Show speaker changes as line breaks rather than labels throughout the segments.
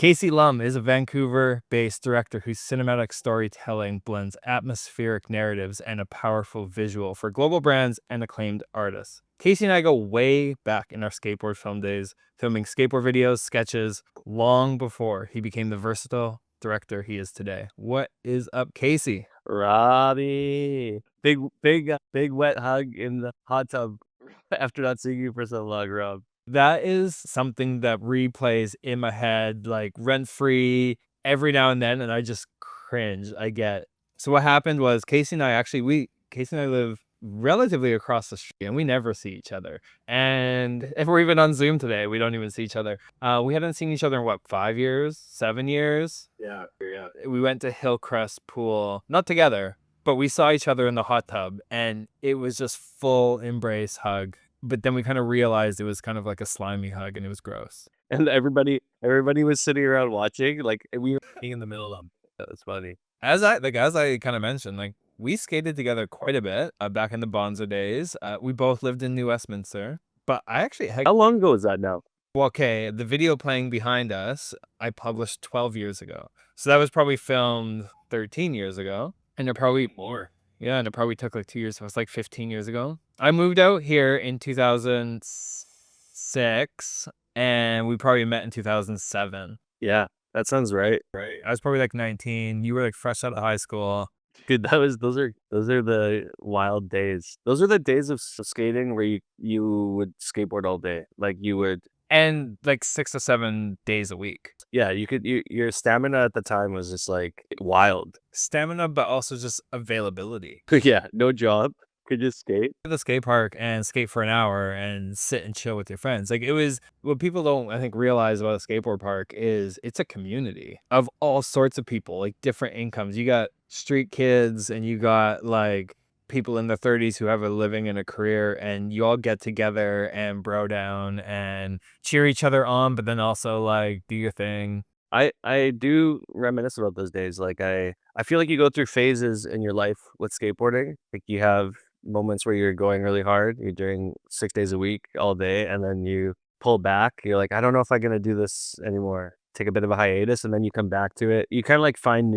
Kasey Lum is a Vancouver-based director whose cinematic storytelling blends atmospheric narratives and a powerful visual for global brands and acclaimed artists. Kasey and I go way back in our skateboard film days, filming skateboard videos, sketches, long before he became the versatile director he is today. What is up, Kasey?
Robbie, big wet hug in the hot tub after not seeing you for so long, Rob.
That is something that replays in my head, like rent-free every now and then, and I just cringe. I get. So what happened was Kasey and I live relatively across the street, and we never see each other. And if we're even on Zoom today, we don't even see each other. We hadn't seen each other in what, 5 years, 7 years?
Yeah.
We went to Hillcrest Pool, not together, but we saw each other in the hot tub, and it was just full embrace hug. But then we kind of realized it was kind of like a slimy hug, and it was gross.
And everybody was sitting around watching, like we were in the middle of them. That was funny.
As I kind of mentioned, like we skated together quite a bit back in the Bonzo days. We both lived in New Westminster, but I actually
How long ago was that now?
well, okay, the video playing behind us, I published 12 years ago. So that was probably filmed 13 years ago. And it probably
More.
Yeah, and it probably took like 2 years. So it was like 15 years ago. I moved out here in 2006, and we probably met in 2007.
Yeah, that sounds right.
I was probably like 19. You were like fresh out of high school.
Dude, those are the wild days. Those are the days of skating where you would skateboard all day. Like you would.
And like 6 to 7 days a week.
Yeah, your stamina at the time was just like wild.
Stamina, but also just availability.
Yeah, no job. Could just skate.
Go to the skate park and skate for an hour and sit and chill with your friends. Like it was what people don't, I think, realize about a skateboard park is it's a community of all sorts of people, like different incomes. You got street kids and you got like people in their 30s who have a living and a career, and you all get together and bro down and cheer each other on, but then also like do your thing.
I do reminisce about those days. Like I feel like you go through phases in your life with skateboarding. Like you have moments where you're going really hard, you're doing 6 days a week all day, and then you pull back. You're like, I don't know if I'm gonna do this anymore. Take a bit of a hiatus, and then you come back to it. You kind of like find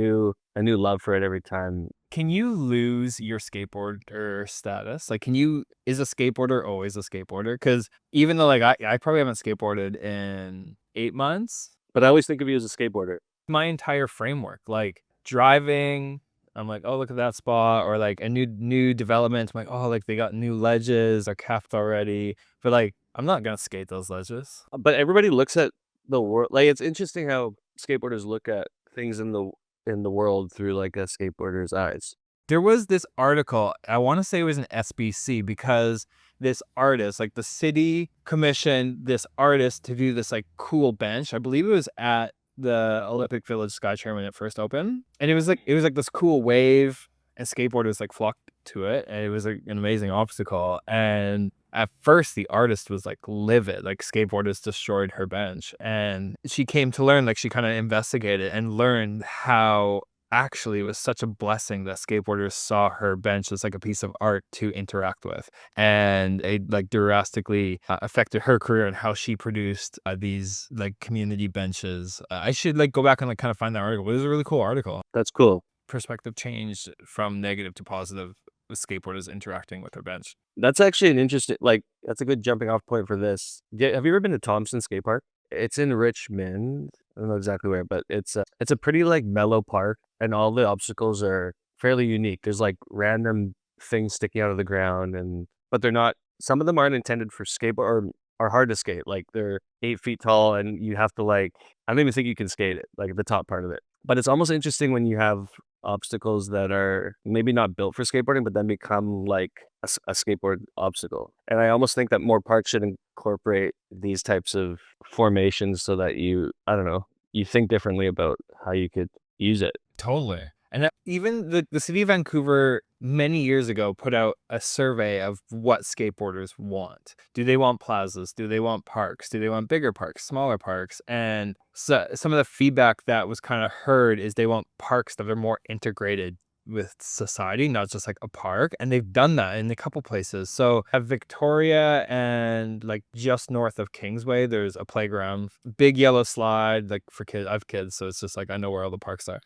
a new love for it every time.
Can you lose your skateboarder status? Like, is a skateboarder always a skateboarder? Because even though like I probably haven't skateboarded in 8 months,
But I always think of you as a skateboarder.
my entire framework, like driving, I'm like, oh, look at that spot, or like a new development. I'm like, oh, like they got new ledges are capped already, but like I'm not gonna skate those ledges.
But everybody looks at the world like it's interesting how skateboarders look at things in the world through like a skateboarder's eyes.
There was this article, I want to say it was an SBC, because this artist, like the city commissioned this artist to do this like cool bench. I believe it was at the Olympic Village Sky Chair when it first opened. And it was like this cool wave, and skateboarders like flocked to it. And it was like an amazing obstacle. And at first the artist was like livid, like skateboarders destroyed her bench. And she came to learn, like she kind of investigated and learned how actually it was such a blessing that skateboarders saw her bench as like a piece of art to interact with, and it like drastically affected her career and how she produced these like community benches. I should like go back and like kind of find that article. It was a really cool article.
That's cool.
Perspective changed from negative to positive with skateboarders interacting with her bench.
That's actually an interesting, like, that's a good jumping off point for this. Yeah, have you ever been to Thompson Skate Park? It's in Richmond. I don't know exactly where, but it's a pretty like mellow park, and all the obstacles are fairly unique. There's like random things sticking out of the ground, but they're not. Some of them aren't intended for skateboard or are hard to skate. Like they're 8 feet tall, and you have to like. I don't even think you can skate it, like the top part of it. But it's almost interesting when you have obstacles that are maybe not built for skateboarding, but then become like a skateboard obstacle. And I almost think that more parks should incorporate these types of formations so that I don't know, you think differently about how you could use it.
Totally. And even the city of Vancouver many years ago put out a survey of what skateboarders want. Do they want plazas? Do they want parks? Do they want bigger parks, smaller parks? And so some of the feedback that was kind of heard is they want parks that are more integrated with society, not just like a park. And they've done that in a couple places. So at Victoria and like just north of Kingsway, there's a playground, big yellow slide, like for kids. I have kids, so it's just like I know where all the parks are.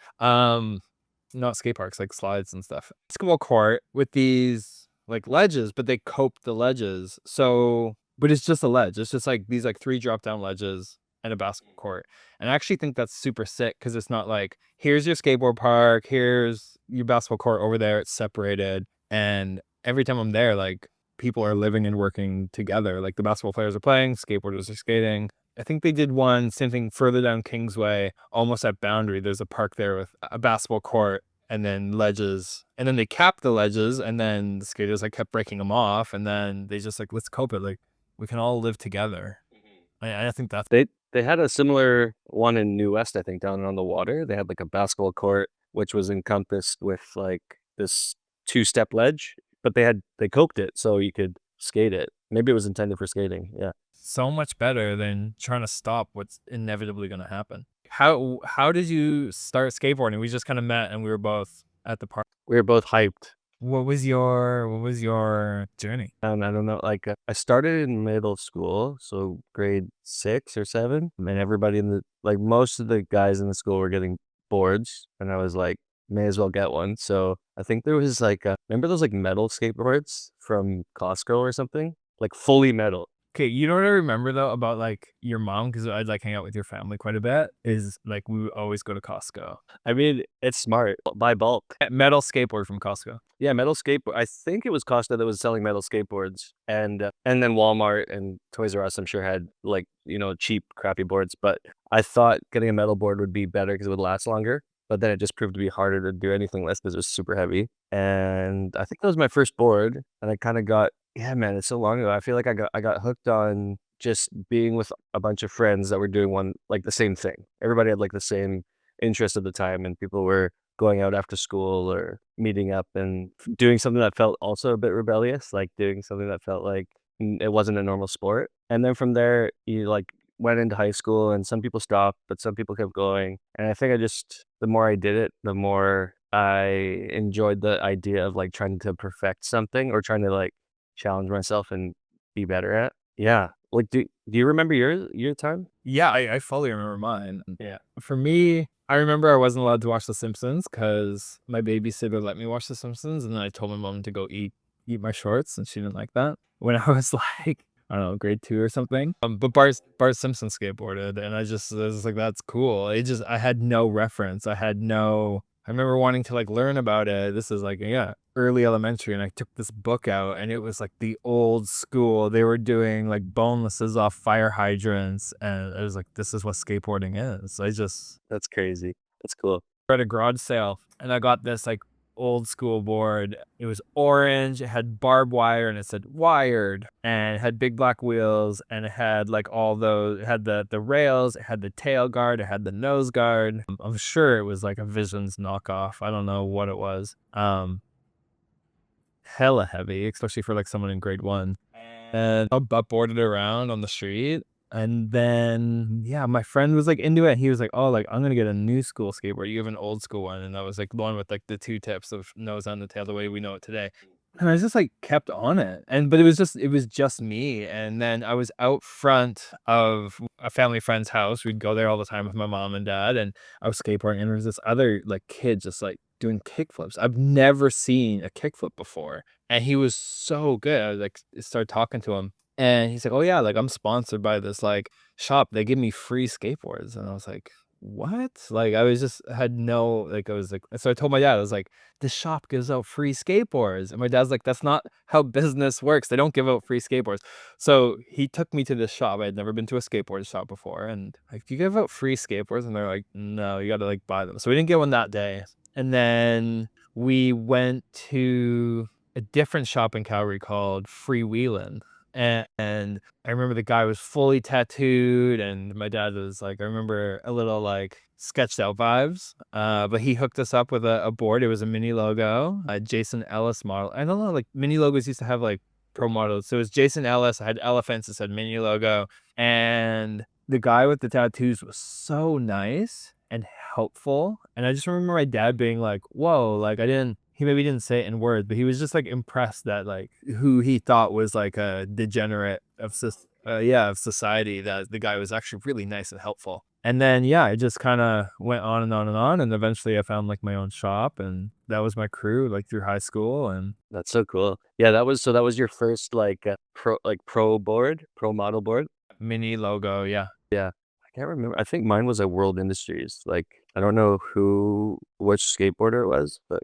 Not skate parks, like slides and stuff. Basketball court with these like ledges, but they cope the ledges. So, but it's just a ledge. It's just like these like 3 drop down ledges and a basketball court. And I actually think that's super sick because it's not like, here's your skateboard park, here's your basketball court over there. It's separated. And every time I'm there, like people are living and working together. Like the basketball players are playing, skateboarders are skating. I think they did one same thing further down Kingsway, almost at Boundary. There's a park there with a basketball court and then ledges, and then they capped the ledges, and then the skaters like kept breaking them off, and then they just like, let's cope it, like we can all live together. I think that's
They had a similar one in New West, I think, down on the water. They had like a basketball court, which was encompassed with like this 2-step ledge, but they coped it so you could skate it. Maybe it was intended for skating. Yeah.
so much better than trying to stop what's inevitably going to happen. How did you start skateboarding? We just kind of met and we were both at the park.
We were both hyped.
What was your journey?
And I don't know, like I started in middle school, so grade 6 or 7, and everybody like most of the guys in the school were getting boards, and I was like, may as well get one. So I think there was like, remember those like metal skateboards from Costco or something? Like fully metal.
Okay, you know what I remember though about like your mom, because I'd like hang out with your family quite a bit, is like we would always go to Costco.
I mean, it's smart. Buy bulk.
Metal skateboard from Costco.
Yeah, metal skateboard. I think it was Costco that was selling metal skateboards, and then Walmart and Toys R Us, I'm sure, had like, cheap, crappy boards. But I thought getting a metal board would be better because it would last longer. But then it just proved to be harder to do anything less because it was super heavy. And I think that was my first board, and I kind of got, yeah, man, it's so long ago. I feel like I got hooked on just being with a bunch of friends that were doing one like the same thing. Everybody had like the same interest at the time, and people were going out after school or meeting up and doing something that felt also a bit rebellious, like doing something that felt like it wasn't a normal sport. And then from there, you like went into high school, and some people stopped, but some people kept going. And I think the more I did it, the more I enjoyed the idea of like trying to perfect something or trying to like challenge myself and be better at. Yeah. Like, do you remember your time?
Yeah, I fully remember mine.
Yeah.
For me, I remember I wasn't allowed to watch The Simpsons because my babysitter let me watch The Simpsons, and then I told my mom to go eat my shorts, and she didn't like that. When I was like, I don't know, grade 2 or something. But Bart Simpson skateboarded, and I was like, that's cool. I had no reference. I remember wanting to like learn about it. This is like, yeah, early elementary, and I took this book out, and it was like the old school. They were doing like bonelesses off fire hydrants, and I was like, this is what skateboarding is.
That's crazy. That's cool.
At a garage sale, and I got this like old school board. It was orange, it had barbed wire, and it said wired, and it had big black wheels, and it had like all those, it had the rails, it had the tail guard, it had the nose guard. I'm sure it was like a Visions knockoff. I don't know what it was. Hella heavy, especially for like someone in grade 1. And I butt boarded around on the street. And then, yeah, my friend was like into it. He was like, oh, like, I'm going to get a new school skateboard. You have an old school one. And I was like, the one with like the 2 tips of nose on the tail, the way we know it today. And I just like kept on it. But it was just me. And then I was out front of a family friend's house. We'd go there all the time with my mom and dad. And I was skateboarding. And there was this other like kid just like doing kickflips. I've never seen a kickflip before. And he was so good. I was like, started talking to him. And he's like, oh yeah, like I'm sponsored by this like shop. They give me free skateboards. And I was like, what? Like I was like, so I told my dad, I was like, this shop gives out free skateboards. And my dad's like, that's not how business works. They don't give out free skateboards. So he took me to this shop. I had never been to a skateboard shop before. And like, you give out free skateboards? And they're like, no, you got to like buy them. So we didn't get one that day. And then we went to a different shop in Calgary called Freewheelin'. And I remember the guy was fully tattooed, and my dad was like, I remember a little like sketched out vibes. But he hooked us up with a board. It was a mini logo, a Jason Ellis model. I don't know, like mini logos used to have like pro models. So it was Jason Ellis. I had elephants that said mini logo. And the guy with the tattoos was so nice and helpful. And I just remember my dad being like, whoa, like he maybe didn't say it in words, but he was just like impressed that like who he thought was like a degenerate of of society, that the guy was actually really nice and helpful. And then yeah, it just kind of went on and on and on, and eventually I found like my own shop, and that was my crew like through high school. And
That's so cool. Yeah, that was your first like pro model board.
mini logo, yeah.
Yeah, I can't remember. I think mine was at World Industries. Like I don't know which skateboarder it was, but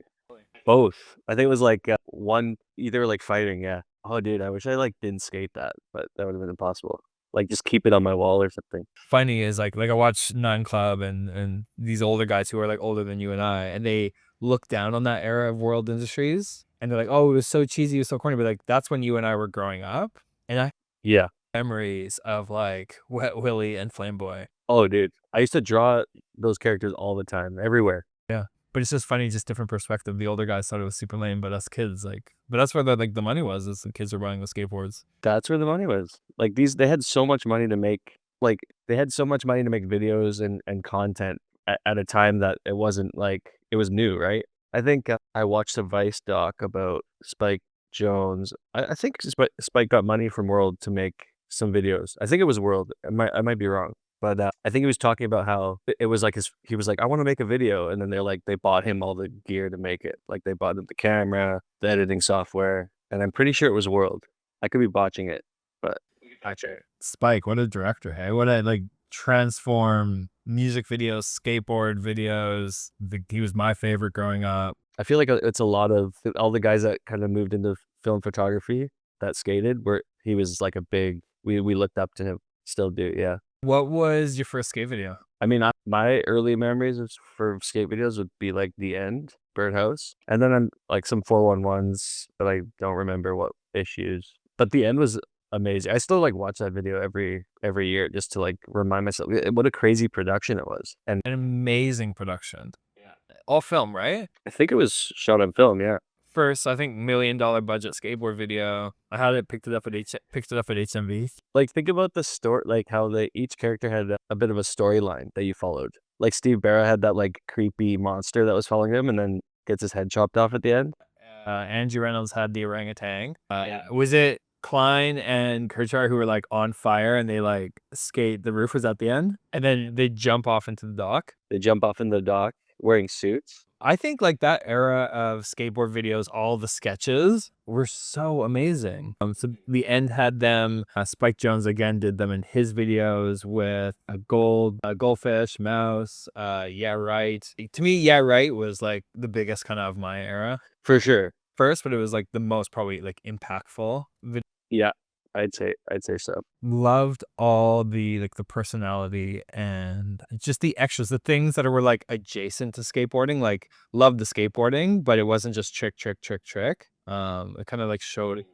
both. I think it was like one either like fighting. Yeah. Oh, dude, I wish I like didn't skate that, but that would have been impossible. Like just keep it on my wall or something.
Funny is like I watch Nine Club and these older guys who are like older than you and I, and they look down on that era of World Industries, and they're like, oh, it was so cheesy, it was so corny, but like that's when you and I were growing up, and I have
Yeah.
memories of like Wet Willie and Flamboy.
Oh, dude, I used to draw those characters all the time, everywhere.
Yeah. But it's just funny, just different perspective. The older guys thought it was super lame, but us kids, like, but that's where the money was, is the kids are buying the skateboards.
That's where the money was. Like they had so much money to make. Like they had so much money to make videos and content at a time that it wasn't like it was new, right? I think I watched a Vice doc about Spike Jones. I think Spike got money from World to make some videos. I think it was World. I might be wrong. But I think he was talking about how it was like he was like, I want to make a video. And then they bought him all the gear to make it. Like they bought him the camera, the editing software. And I'm pretty sure it was World. I could be botching it, but
Actually, Spike, what a director, hey? What a like transform music videos, skateboard videos. He was my favorite growing up.
I feel like it's a lot of all the guys that kind of moved into film photography that skated, where he was like a big, we looked up to him, still do, yeah.
What was your first skate video?
I mean, my early memories for skate videos would be like The End, Birdhouse, and then I'm like some 411s, but I don't remember what issues. But The End was amazing. I still like watch that video every year just to like remind myself what a crazy production it was. And
An amazing production. Yeah. All film, right?
I think it was shot on film, yeah.
First, I think $1 million budget skateboard video. I had it picked it up at HMV.
Like think about the story, like how each character had a bit of a storyline that you followed. Like Steve Barra had that like creepy monster that was following him and then gets his head chopped off at the end.
Angie Reynolds had the orangutan.
Yeah.
Was it Klein and Kirchar who were like on fire and they like skate? The roof was at the end, and then they jump off into the dock.
They jump off in the dock wearing suits.
I think like that era of skateboard videos, all the sketches were so amazing. So the end had them. Spike Jones again did them in his videos with a goldfish, mouse. Yeah, right. To me, yeah, right was like the biggest kind of my era
For sure.
first, but it was like the most probably like impactful.
Yeah, I'd say so.
Loved all the like the personality and just the extras, the things that were like adjacent to skateboarding. Like loved the skateboarding, but it wasn't just trick. It kind of like showed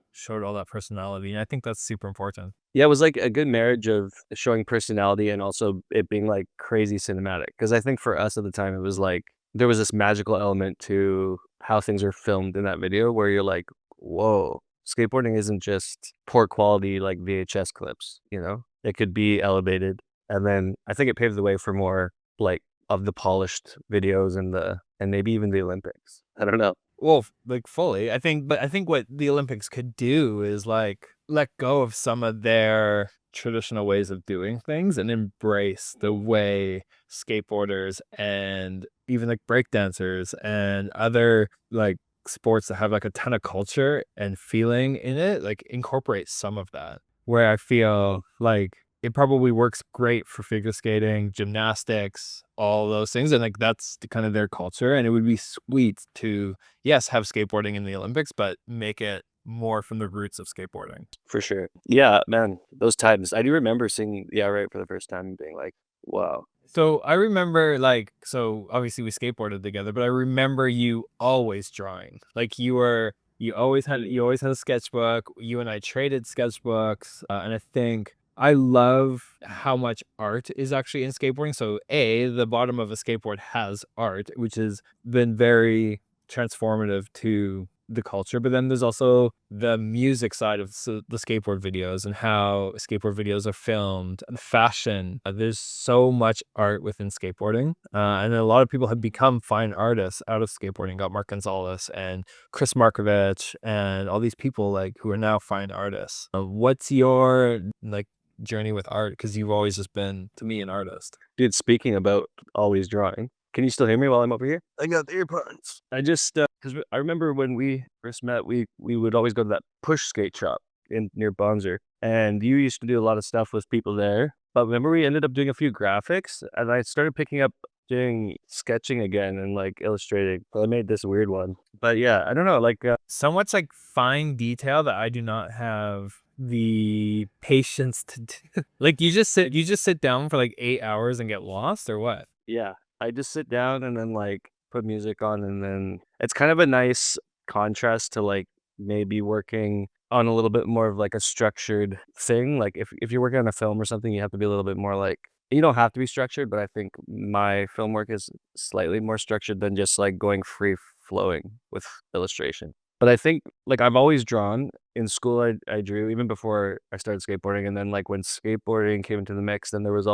all that personality, and I think that's super important.
Yeah, it was like a good marriage of showing personality and also it being like crazy cinematic. Because I think for us at the time, it was like there was this magical element to how things are filmed in that video where you're like, whoa, skateboarding isn't just poor quality like VHS clips, you know? It could be elevated. And then I think it paved the way for more like of the polished videos and maybe even the Olympics. I don't know.
Well, like fully, I think what the Olympics could do is like let go of some of their traditional ways of doing things and embrace the way skateboarders and even like breakdancers and other like sports that have like a ton of culture and feeling in it, like incorporate some of that. Where I feel like it probably works great for figure skating, gymnastics, all those things. And like that's kind of their culture. And it would be sweet to, yes, have skateboarding in the Olympics, but make it more from the roots of skateboarding.
For sure. Yeah, man, those times. I do remember seeing Yeah Right for the first time and being like, wow.
So I remember like, so obviously we skateboarded together, but I remember you always drawing. Like you always had a sketchbook. You and I traded sketchbooks. And I think I love how much art is actually in skateboarding. So the bottom of a skateboard has art, which has been very transformative to the culture, but then there's also the music side of the skateboard videos and how skateboard videos are filmed and fashion. There's so much art within skateboarding, and a lot of people have become fine artists out of skateboarding. Got Mark Gonzalez and Chris Markovich and all these people like who are now fine artists. What's your like journey with art? Because you've always just been, to me, an artist.
Dude, speaking about always drawing, can you still hear me while I'm over here? I got the earbuds. I just, because I remember when we first met, we would always go to that push skate shop near Bonzer. And you used to do a lot of stuff with people there. But remember we ended up doing a few graphics and I started picking up doing sketching again and like illustrating. So I made this weird one. But yeah, I don't know, like
Somewhat like fine detail that I do not have the patience to do. Like you just sit down for like 8 hours and get lost, or what?
yeah, I just sit down and then like put music on, and then it's kind of a nice contrast to like maybe working on a little bit more of like a structured thing. Like if you're working on a film or something, you have to be a little bit more like, you don't have to be structured, but I think my film work is slightly more structured than just like going free flowing with illustration. But I think like I've always drawn. In school, I drew even before I started skateboarding. And then like when skateboarding came into the mix, then there was a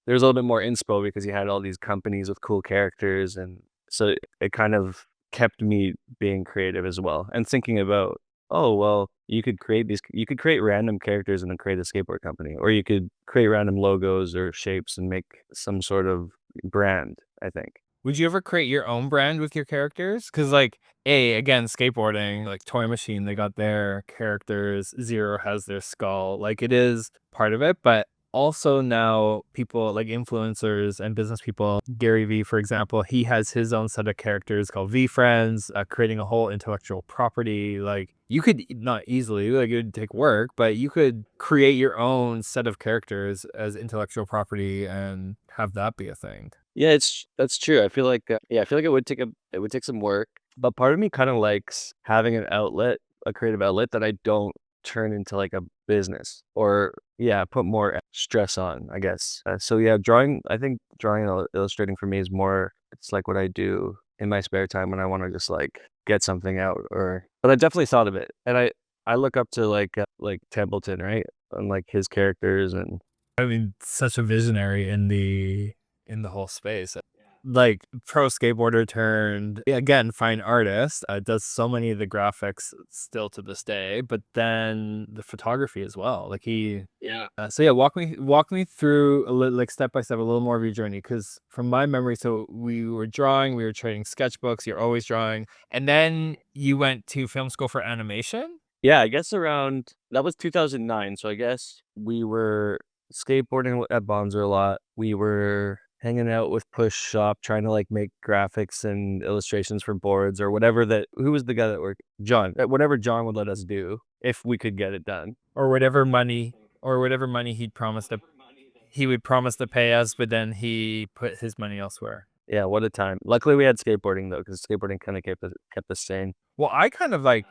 little bit more inspo because you had all these companies with cool characters. And so it kind of kept me being creative as well. And thinking about, oh, well, you could create random characters and then create a skateboard company, or you could create random logos or shapes and make some sort of brand, I think.
Would you ever create your own brand with your characters? Because like, again, skateboarding, like Toy Machine, they got their characters. Zero has their skull. Like it is part of it, but also now people like influencers and business people, Gary Vee, for example, he has his own set of characters called V Friends, creating a whole intellectual property. Like you could not easily, like it would take work, but you could create your own set of characters as intellectual property and have that be a thing.
Yeah, that's true. I feel like it would take some work, but part of me kind of likes having a creative outlet that I don't turn into like a business, or yeah, put more stress on, I guess. So yeah, I think drawing and illustrating for me is more, it's like what I do in my spare time when I want to just like get something out. But I definitely thought of it, and I look up to like Templeton, right? And like his characters. And
I mean, such a visionary in the whole space. Like pro skateboarder turned again fine artist. Does so many of the graphics still to this day, but then the photography as well. Like he,
yeah.
so yeah, walk me through like step by step a little more of your journey, because from my memory, so we were drawing, we were trading sketchbooks. You're always drawing, and then you went to film school for animation.
Yeah, I guess around that was 2009. So I guess we were skateboarding at Bonzer a lot. We were hanging out with Push Shop, trying to like make graphics and illustrations for boards or whatever. Who was the guy that worked? John. Whatever John would let us do if we could get it done.
Or whatever money, he would promise to pay us, but then he put his money elsewhere.
Yeah, what a time. Luckily we had skateboarding though, because skateboarding kind of kept us sane.
Well, I kind of like,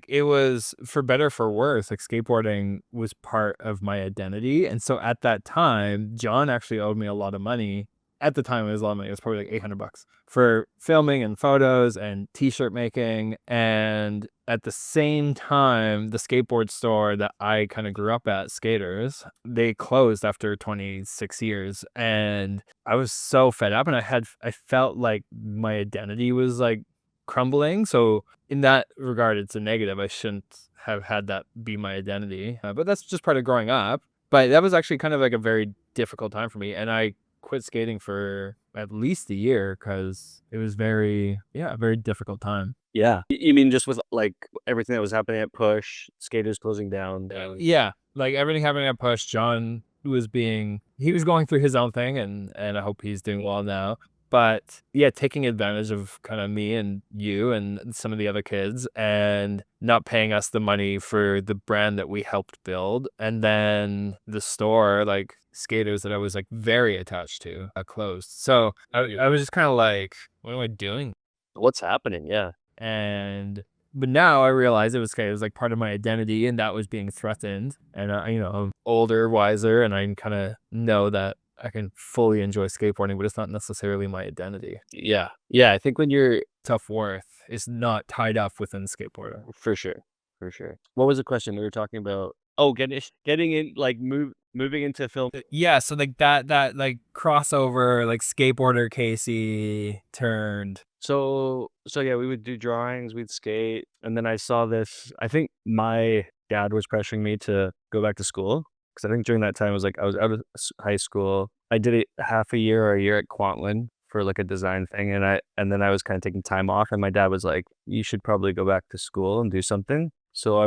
it was for better or for worse, like skateboarding was part of my identity. And so at that time, John actually owed me a lot of money. At the time, it was a lot of money. It was probably like $800 for filming and photos and t-shirt making. And at the same time, the skateboard store that I kind of grew up at, Skaters, they closed after 26 years. And I was so fed up, and I felt like my identity was like crumbling. So in that regard, it's a negative. I shouldn't have had that be my identity, but that's just part of growing up. But that was actually kind of like a very difficult time for me, and I quit skating for at least a year because it was a very difficult time.
Yeah. You mean just with like everything that was happening at Push, skaters closing down?
Yeah, like everything happening at Push, John he was going through his own thing, and I hope he's doing well now. But yeah, taking advantage of kind of me and you and some of the other kids, and not paying us the money for the brand that we helped build. And then the store, like Skaters, that I was like very attached to, closed. So I was just kind of like, what am I doing?
What's happening? Yeah.
But now I realize it was like part of my identity, and that was being threatened. And I'm older, wiser, and I kind of know that I can fully enjoy skateboarding, but it's not necessarily my identity.
Yeah. I think when you're
Self-worth is not tied up within skateboarding.
for sure, for sure. What was the question we were talking about? Oh, getting in, like moving into film.
Yeah, so like that like crossover, like skateboarder Kasey turned.
So yeah, we would do drawings, we'd skate, and then I saw this. I think my dad was pressuring me to go back to school because I think during that time I was out of high school. I did it half a year or a year at Kwantlen for like a design thing, and then I was kind of taking time off, and my dad was like, "You should probably go back to school and do something." So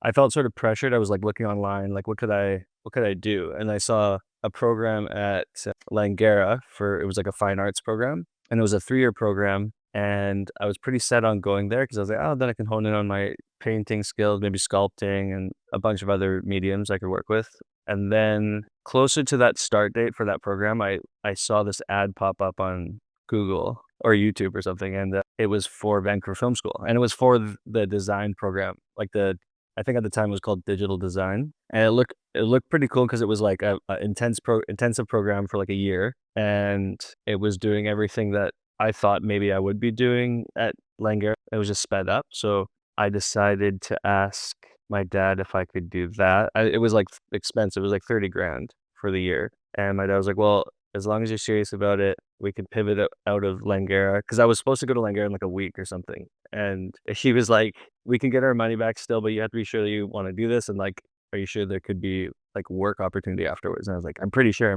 I felt sort of pressured. I was like looking online, like what could I do? And I saw a program at Langara it was like a fine arts program, and it was a 3-year program, and I was pretty set on going there because I was like, oh, then I can hone in on my painting skills, maybe sculpting, and a bunch of other mediums I could work with. And then closer to that start date for that program, I saw this ad pop up on Google or YouTube or something, and it was for Vancouver Film School, and it was for the design program, like I think at the time it was called digital design, and it looked pretty cool because it was like a intensive program for like a year, and it was doing everything that I thought maybe I would be doing at Langer. It was just sped up, so I decided to ask my dad if I could do that. It was like expensive. It was like 30 grand for the year, and my dad was like, "Well, as long as you're serious about it, we can pivot out of Langara," because I was supposed to go to Langara in like a week or something. And he was like, "We can get our money back still, but you have to be sure that you want to do this. And like, are you sure there could be like work opportunity afterwards?" And I was like, I'm pretty sure.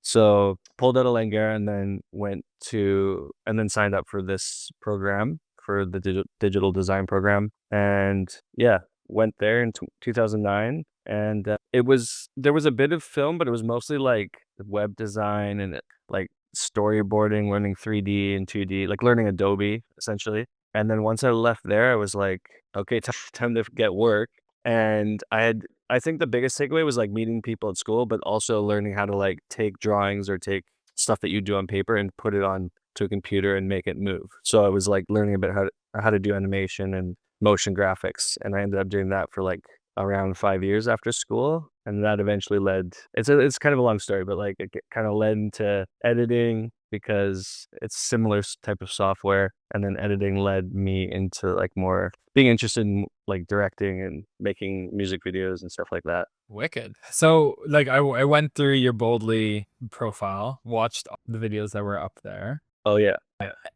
So pulled out of Langara and then and then signed up for this program for the digital design program. And yeah, went there in 2009. And there was a bit of film, but it was mostly like web design and like storyboarding, learning 3D and 2D, like learning Adobe essentially. And then once I left there, I was like, okay, time to get work. And I think the biggest takeaway was like meeting people at school, but also learning how to like take drawings or take stuff that you do on paper and put it on to a computer and make it move. So I was like learning a bit how to do animation and motion graphics. And I ended up doing that for like around 5 years after school. And that eventually it's kind of a long story, but like it kind of led into editing because it's similar type of software. And then editing led me into like more being interested in like directing and making music videos and stuff like that.
Wicked. So like I went through your Boldly profile, watched the videos that were up there.
Oh yeah.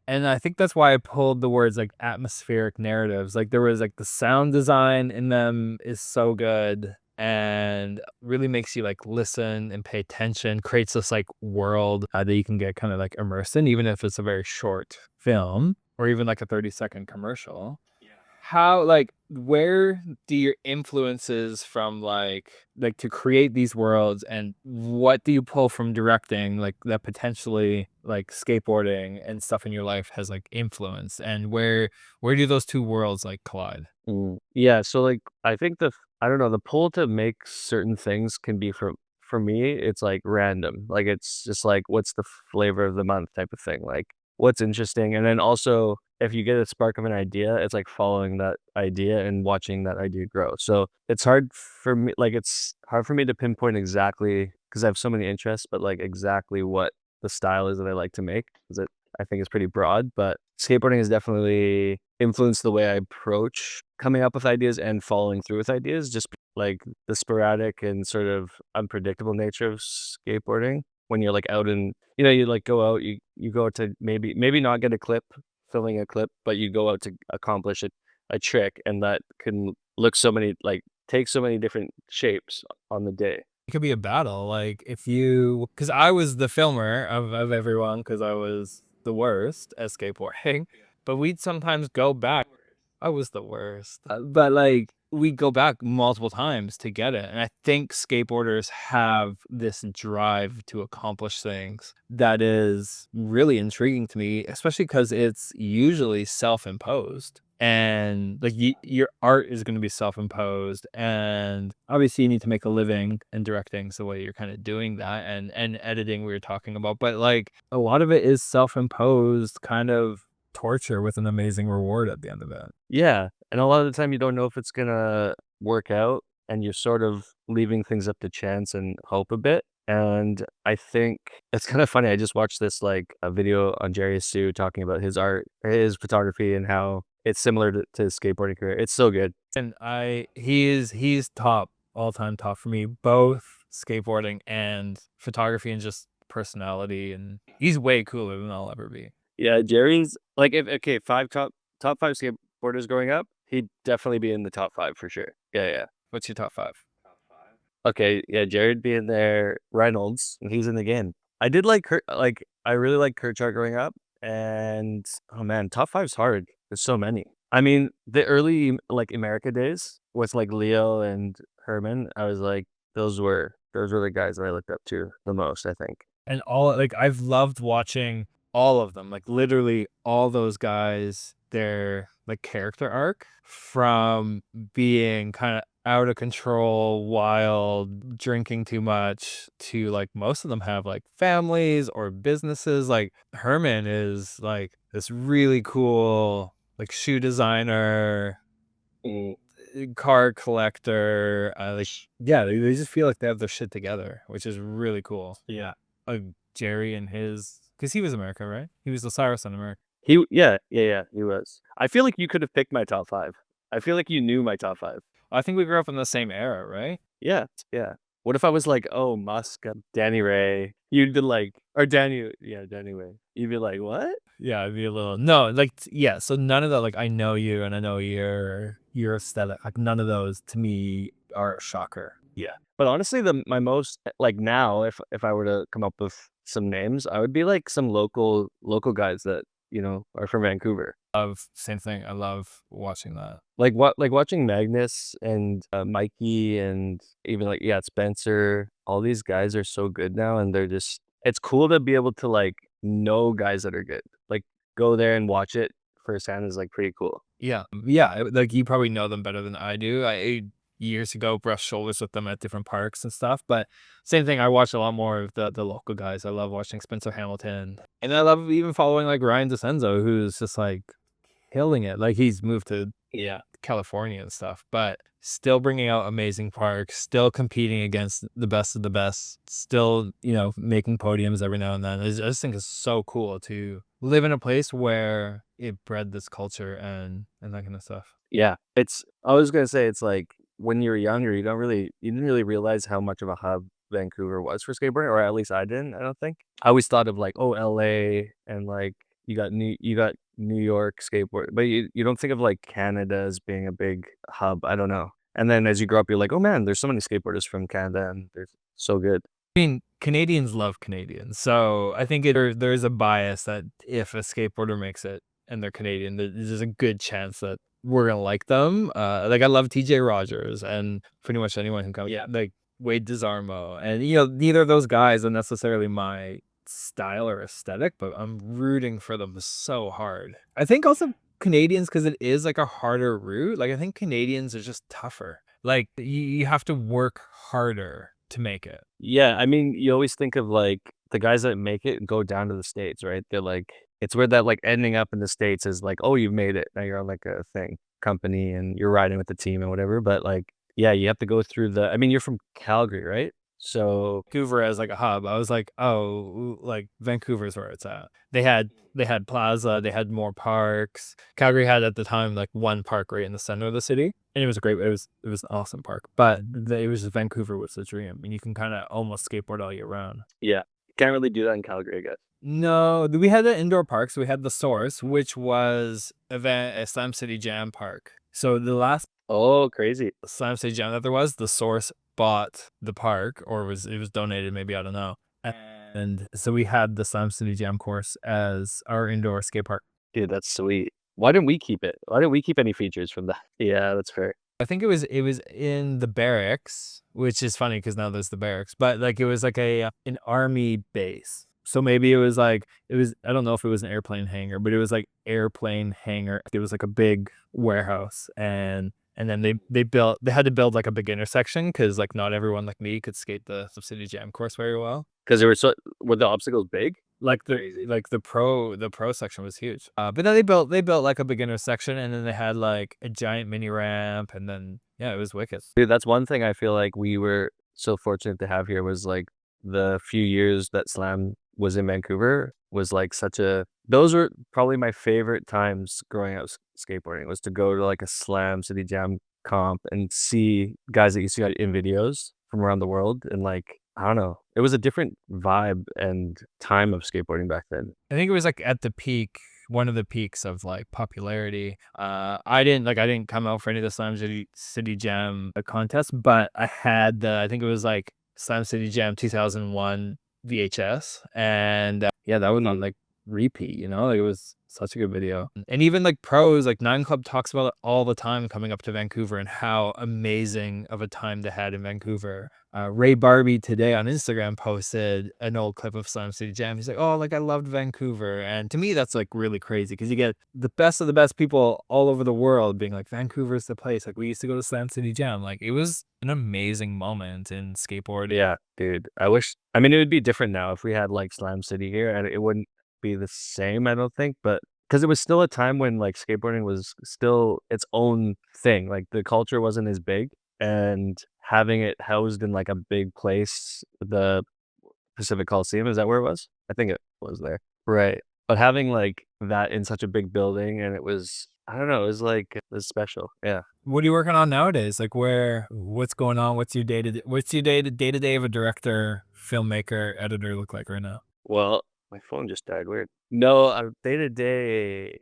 And I think that's why I pulled the words like atmospheric narratives. Like there was like the sound design in them is so good and really makes you like listen and pay attention, creates this like world that you can get kind of like immersed in, even if it's a very short film or even like a 30-second commercial. How like where do your influences from like to create these worlds, and what do you pull from directing like that potentially like skateboarding and stuff in your life has like influence, and where do those two worlds like collide?
Yeah, so like I think I don't know, the pull to make certain things can be for me, it's like random. Like it's just like what's the flavor of the month type of thing. Like what's interesting. And then also if you get a spark of an idea, it's like following that idea and watching that idea grow. So it's hard for me to pinpoint exactly because I have so many interests, but like exactly what the style is that I like to make because I think it's pretty broad. But skateboarding has definitely influenced the way I approach coming up with ideas and following through with ideas, just like the sporadic and sort of unpredictable nature of skateboarding. When you're like out and you like go out, you go out to maybe not get a clip, filming a clip, but you go out to accomplish a trick, and that can take so many different shapes on the day.
It could be a battle. Like if you, because I was the filmer of everyone because I was the worst at skateboarding, but we'd sometimes go back. I was the worst. But like we go back multiple times to get it. And I think skateboarders have this drive to accomplish things that is really intriguing to me, especially because it's usually self-imposed. And like your art is going to be self-imposed, and obviously you need to make a living in directing, so way you're kind of doing that, and editing we were talking about, but like a lot of it is self-imposed kind of torture with an amazing reward at the end of it.
Yeah, and a lot of the time you don't know if it's gonna work out, and you're sort of leaving things up to chance and hope a bit. And I think it's kind of funny. I just watched this like a video on Jerry Sue talking about his art, his photography, and how it's similar to his skateboarding career. It's so good.
And he's top, all time top for me, both skateboarding and photography and just personality, and he's way cooler than I'll ever be.
Yeah, Jerry's like if okay, top five skateboarders growing up, he'd definitely be in the top five for sure. Yeah, yeah.
What's your top five?
Okay, yeah, Jared be in there, Reynolds, and he's in the game. I did like Kurt, like I really liked Kirchart growing up, and oh man, top five's hard. There's so many. I mean, the early like America days with like Leo and Herman, I was like, those were the guys that I looked up to the most, I think.
And all, like, I've loved watching all of them, like literally all those guys, their like character arc from being kind of out of control, wild, drinking too much, to like most of them have like families or businesses. Like Herman is like this really cool like shoe designer, car collector. Like, yeah, they just feel like they have their shit together, which is really cool.
Yeah.
Jerry and his, because he was America, right? He was Osiris in America.
Yeah, he was. I feel like you could have picked my top five. I feel like you knew my top five.
I think we grew up in the same era, right?
Yeah, yeah. What if I was like, oh, Musk, Danny Ray? You'd be like, or Danny, yeah, Danny Ray. You'd be like, what?
Yeah, it'd be a little, no, like, yeah. So none of that, like, I know you and I know your aesthetic. Like, none of those to me are a shocker.
Yeah. But honestly, my most like now, if I were to come up with some names, I would be like some local guys that are from Vancouver.
Same thing. I love watching that.
Like watching Magnus and Mikey and even like Spencer. All these guys are so good now, and they're just. It's cool to be able to like know guys that are good. Like go there and watch it firsthand is like pretty cool.
Yeah, like you probably know them better than I do. I years ago brushed shoulders with them at different parks and stuff, but same thing. I watch a lot more of the local guys. I love watching Spencer Hamilton, and I love even following like Ryan DeCenzo, who's just like killing it. Like he's moved to California and stuff, but still bringing out amazing parks, still competing against the best of the best, still, making podiums every now and then. I just think it's so cool to live in a place where it bred this culture and that kind of stuff.
Yeah, I was gonna say it's like when you were younger, you didn't really realize how much of a hub Vancouver was for skateboarding, or at least I didn't. I don't think. I always thought of like, oh, LA and like you got New York skateboard, but you don't think of like Canada as being a big hub. I don't know. And then as you grow up, you're like, oh man, there's so many skateboarders from Canada, and they're so good.
I mean, Canadians love Canadians, so I think there is a bias that if a skateboarder makes it and they're Canadian, there's a good chance that we're gonna like them. Like I love TJ Rogers and pretty much anyone who comes.
Yeah.
Like Wade Desarmo, and neither of those guys are necessarily my style or aesthetic, but I'm rooting for them so hard. I think also Canadians, because it is like a harder route. Like I think Canadians are just tougher. Like you have to work harder to make it.
Yeah, I mean, you always think of like the guys that make it and go down to the States, right? They're like, it's weird that like ending up in the States is like, oh, you've made it. Now you're on like a company and you're riding with the team and whatever. But like, yeah, you have to go through I mean, you're from Calgary, right? So
Vancouver as like a hub. I was like, oh, like Vancouver's where it's at. They had Plaza, they had more parks. Calgary had at the time like one park right in the center of the city, and it was great. It was an awesome park, but it was just Vancouver was the dream, and you can kind of almost skateboard all year round.
yeah, you can't really do that in Calgary, I guess.
No, we had the indoor parks. We had the Source, which was a Slam City Jam park. So the last
Crazy.
Slam City Jam that there was, the Source bought the park, or it was donated, maybe, I don't know. And so we had the Slam City Jam course as our indoor skate park.
Dude, that's sweet. Why didn't we keep it? Why didn't we keep any features from that? Yeah, that's fair.
I think it was in the barracks, which is funny because now there's the barracks, but like it was like an army base. So maybe it was I don't know if it was an airplane hangar, but it was like airplane hangar. It was like a big warehouse, and then they had to build like a beginner section because like not everyone like me could skate the City Jam course very well.
Because were the obstacles big?
Like the pro section was huge. But then they built like a beginner section, and then they had like a giant mini ramp, and then yeah, it was wicked.
Dude, that's one thing I feel like we were so fortunate to have here was like the few years that Slam was in Vancouver was like those were probably my favorite times growing up skateboarding, was to go to like a Slam City Jam comp and see guys that you see in videos from around the world. And like, I don't know, it was a different vibe and time of skateboarding back then.
I think it was like at the peak, one of the peaks of like popularity. I didn't come out for any of the City Jam contests, but I had I think it was like Slam City Jam 2001 VHS, and yeah, that was on like repeat. Like it was such a good video. And even like pros, like Nine Club talks about it all the time coming up to Vancouver and how amazing of a time they had in Vancouver. Ray Barbie today on Instagram posted an old clip of Slam City Jam. He's like, oh, like I loved Vancouver. And to me, that's like really crazy because you get the best of the best people all over the world being like, Vancouver's the place. Like we used to go to Slam City Jam. Like it was an amazing moment in skateboarding.
Yeah, dude. I mean, it would be different now if we had like Slam City here, and it wouldn't be the same, I don't think, but because it was still a time when like skateboarding was still its own thing. Like the culture wasn't as big, and having it housed in like a big place, the Pacific Coliseum, is that where it was? I think it was there. Right. But having like that in such a big building, and I don't know, it was special. Yeah.
What are you working on nowadays? Like what's going on? What's your day-to-day of a director, filmmaker, editor look like right now?
Well, my phone just died. Weird. No, day to day.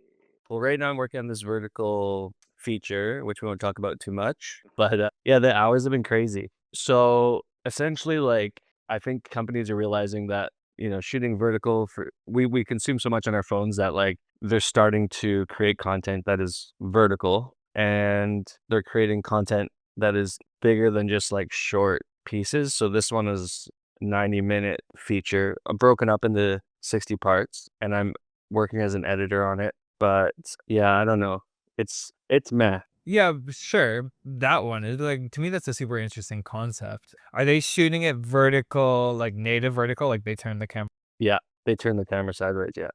Well, right now I'm working on this vertical feature, which we won't talk about too much. But yeah, the hours have been crazy. So essentially, like, I think companies are realizing that, shooting vertical we consume so much on our phones that like they're starting to create content that is vertical, and they're creating content that is bigger than just like short pieces. So this one is 90-minute feature, broken up into 60 parts, and I'm working as an editor on it. But yeah, I don't know. It's meh.
Yeah, sure. That one is like, to me, that's a super interesting concept. Are they shooting it vertical, like native vertical? Like they turn the camera.
Yeah, they turn the camera sideways. Yeah.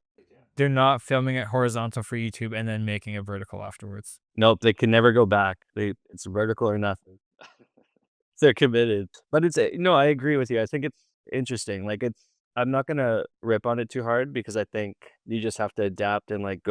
They're not filming it horizontal for YouTube and then making it vertical afterwards.
Nope, they can never go back. It's vertical or nothing. They're committed. But no, I agree with you. I think it's interesting. Like I'm not gonna rip on it too hard because I think you just have to adapt and like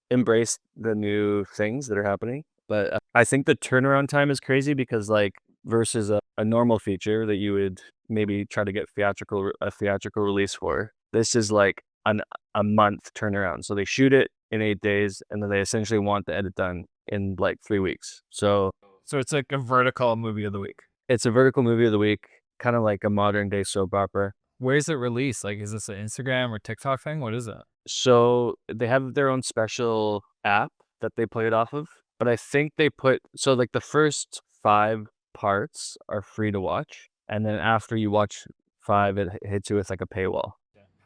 embrace the new things that are happening. But I think the turnaround time is crazy because like versus a normal feature that you would maybe try to get a theatrical release for, this is like a month turnaround. So they shoot it in 8 days, and then they essentially want the edit done in like 3 weeks. So
it's like a vertical movie of the week.
it's a vertical movie of the week, kind of like a modern day soap opera.
Where's it released? Like, is this an Instagram or TikTok thing? What is it?
So they have their own special app that they play it off of. But I think so like the first 5 parts are free to watch. And then after you watch 5, it hits you with like a paywall.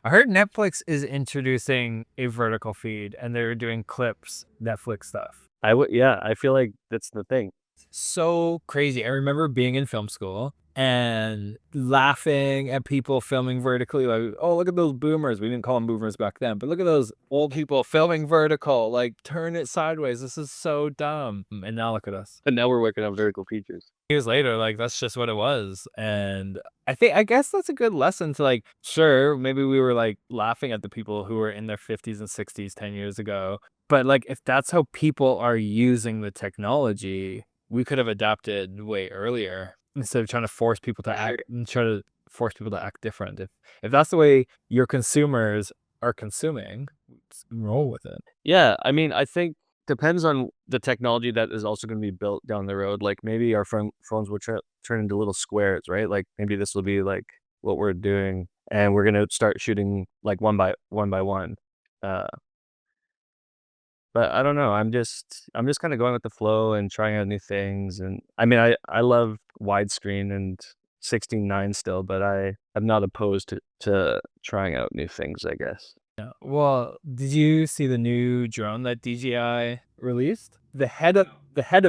I heard Netflix is introducing a vertical feed and they're doing clips, Netflix stuff.
Yeah, I feel like that's the thing.
So crazy. I remember being in film school and laughing at people filming vertically, like, oh, look at those boomers. We didn't call them boomers back then, but look at those old people filming vertical, like turn it sideways. This is so dumb. And now look at us.
And now we're working on vertical features.
Years later, like that's just what it was. And I guess that's a good lesson to like, sure, maybe we were like laughing at the people who were in their 50s and 60s 10 years ago. But like, if that's how people are using the technology, we could have adapted way earlier instead of trying to force people to act different. If that's the way your consumers are consuming, roll with it.
Yeah, I mean, I think depends on the technology that is also going to be built down the road. Like maybe our phones will turn into little squares, right? Like maybe this will be like what we're doing, and we're going to start shooting like one by one. But I don't know. I'm just kind of going with the flow and trying out new things. And I mean, I love widescreen and 16:9 still, but I'm not opposed to trying out new things, I guess.
Yeah. Well, did you see the new drone that DJI released? The head of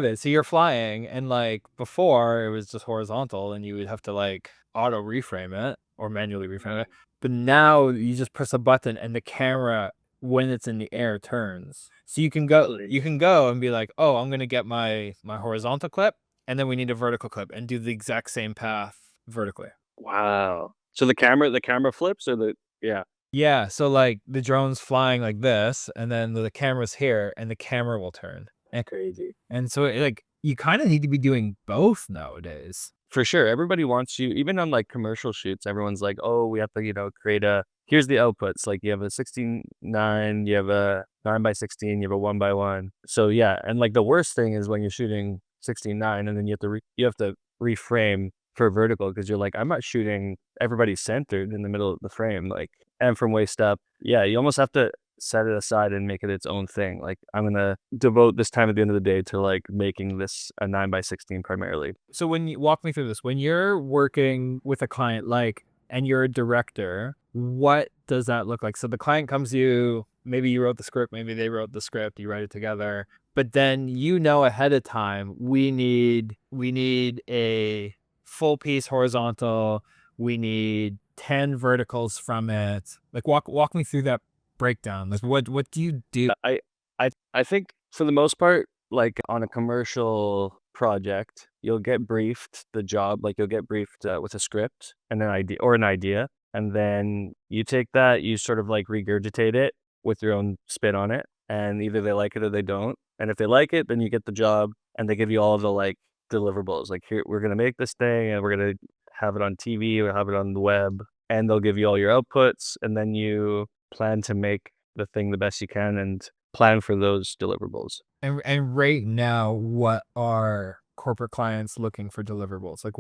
it. So you're flying, and like before, it was just horizontal, and you would have to like auto reframe it or manually reframe it. But now you just press a button, and the camera, when it's in the air, turns. So you can go and be like, oh, I'm gonna get my horizontal clip, and then we need a vertical clip, and do the exact same path vertically.
Wow. So the camera flips, or yeah.
Yeah, so like the drone's flying like this, and then the camera's here, and the camera will turn. And crazy. And so like you kind of need to be doing both nowadays.
For sure. Everybody wants you, even on like commercial shoots, everyone's like, oh, we have to, create here's the outputs. Like you have a 16:9, you have a 9:16, you have a 1:1. So yeah. And like the worst thing is when you're shooting 16:9 and then you have to reframe for vertical, because you're like, I'm not shooting everybody centered in the middle of the frame, like, and from waist up. Yeah. You almost have to set it aside and make it its own thing. Like, I'm going to devote this time at the end of the day to like making this a 9:16 primarily.
So when you walk me through this, when you're working with a client, like, and you're a director, what does that look like? So the client comes to you, maybe you wrote the script, maybe they wrote the script, you write it together, but then ahead of time, we need a full piece horizontal, we need 10 verticals from it. Like walk me through that breakdown. Like what do you do?
I think for the most part, like on a commercial project, you'll get briefed the job, like you'll get briefed with a script and an idea, and then you take that, you sort of like regurgitate it with your own spin on it, and either they like it or they don't. And if they like it, then you get the job, and they give you all of the like deliverables. Like, here, we're gonna make this thing, and we're gonna have it on TV, we'll have it on the web, and they'll give you all your outputs, and then you plan to make the thing the best you can and plan for those deliverables.
And right now, what are corporate clients looking for deliverables? Like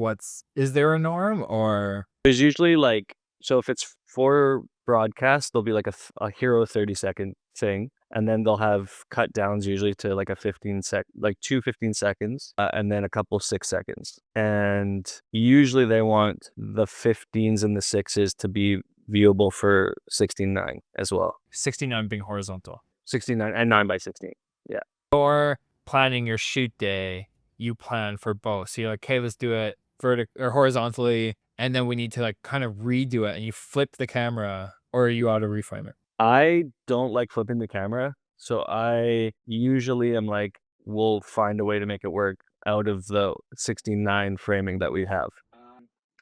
is there a norm, or?
There's usually like, so if it's for broadcast, there'll be like a hero 30-second thing, and then they'll have cut downs usually to like a 15 seconds, and then a couple 6 seconds. And usually they want the 15s and the 6s to be viewable for 16:9 as well.
16:9 being horizontal.
16:9 and 9:16. Yeah.
Or planning your shoot day, you plan for both. So you're like, okay, let's do it or horizontally, and then we need to like kind of redo it, and you flip the camera, or you auto reframe it.
I don't like flipping the camera, so I usually am like, we'll find a way to make it work out of the 16:9 framing that we have.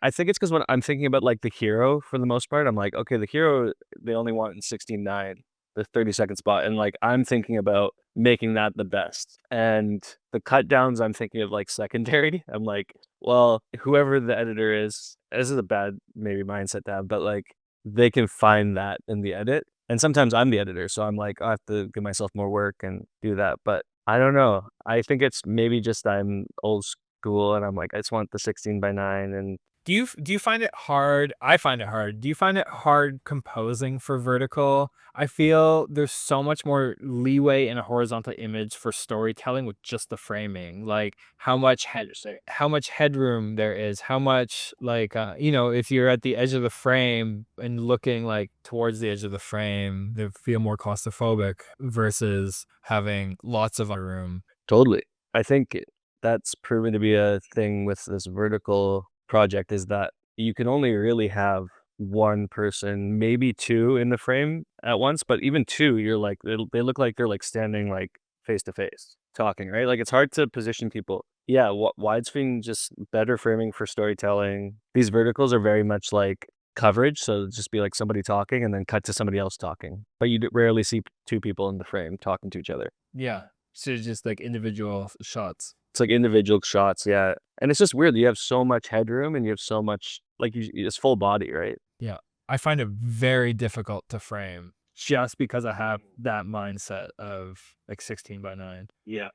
I think it's because when I'm thinking about like the hero, for the most part, I'm like, okay, the hero, they only want in 16:9, the 30-second spot. And like, I'm thinking about making that the best. And the cut downs, I'm thinking of like secondary. I'm like, well, whoever the editor is, this is a bad maybe mindset to have, but like, they can find that in the edit. And sometimes I'm the editor, so I'm like, I have to give myself more work and do that. But I don't know. I think it's maybe just I'm old school, and I'm like, I just want the 16:9. And
Do you find it hard? I find it hard. Do you find it hard composing for vertical? I feel there's so much more leeway in a horizontal image for storytelling with just the framing. Like how much headroom there is, how much like if you're at the edge of the frame and looking like towards the edge of the frame, they feel more claustrophobic versus having lots of room.
totally. I think that's proven to be a thing with this vertical project, is that you can only really have one person, maybe two in the frame at once, but even two, you're like, they look like they're like standing like face to face talking, right? Like, it's hard to position people. Yeah, widescreen, just better framing for storytelling. These verticals are very much like coverage, so it'd just be like somebody talking and then cut to somebody else talking, but you rarely see two people in the frame talking to each other.
Yeah. So just like individual shots.
It's like individual shots, yeah. And it's just weird. You have so much headroom, and you have so much, like, it's full body, right?
Yeah. I find it very difficult to frame just because I have that mindset of like 16:9.
Yeah.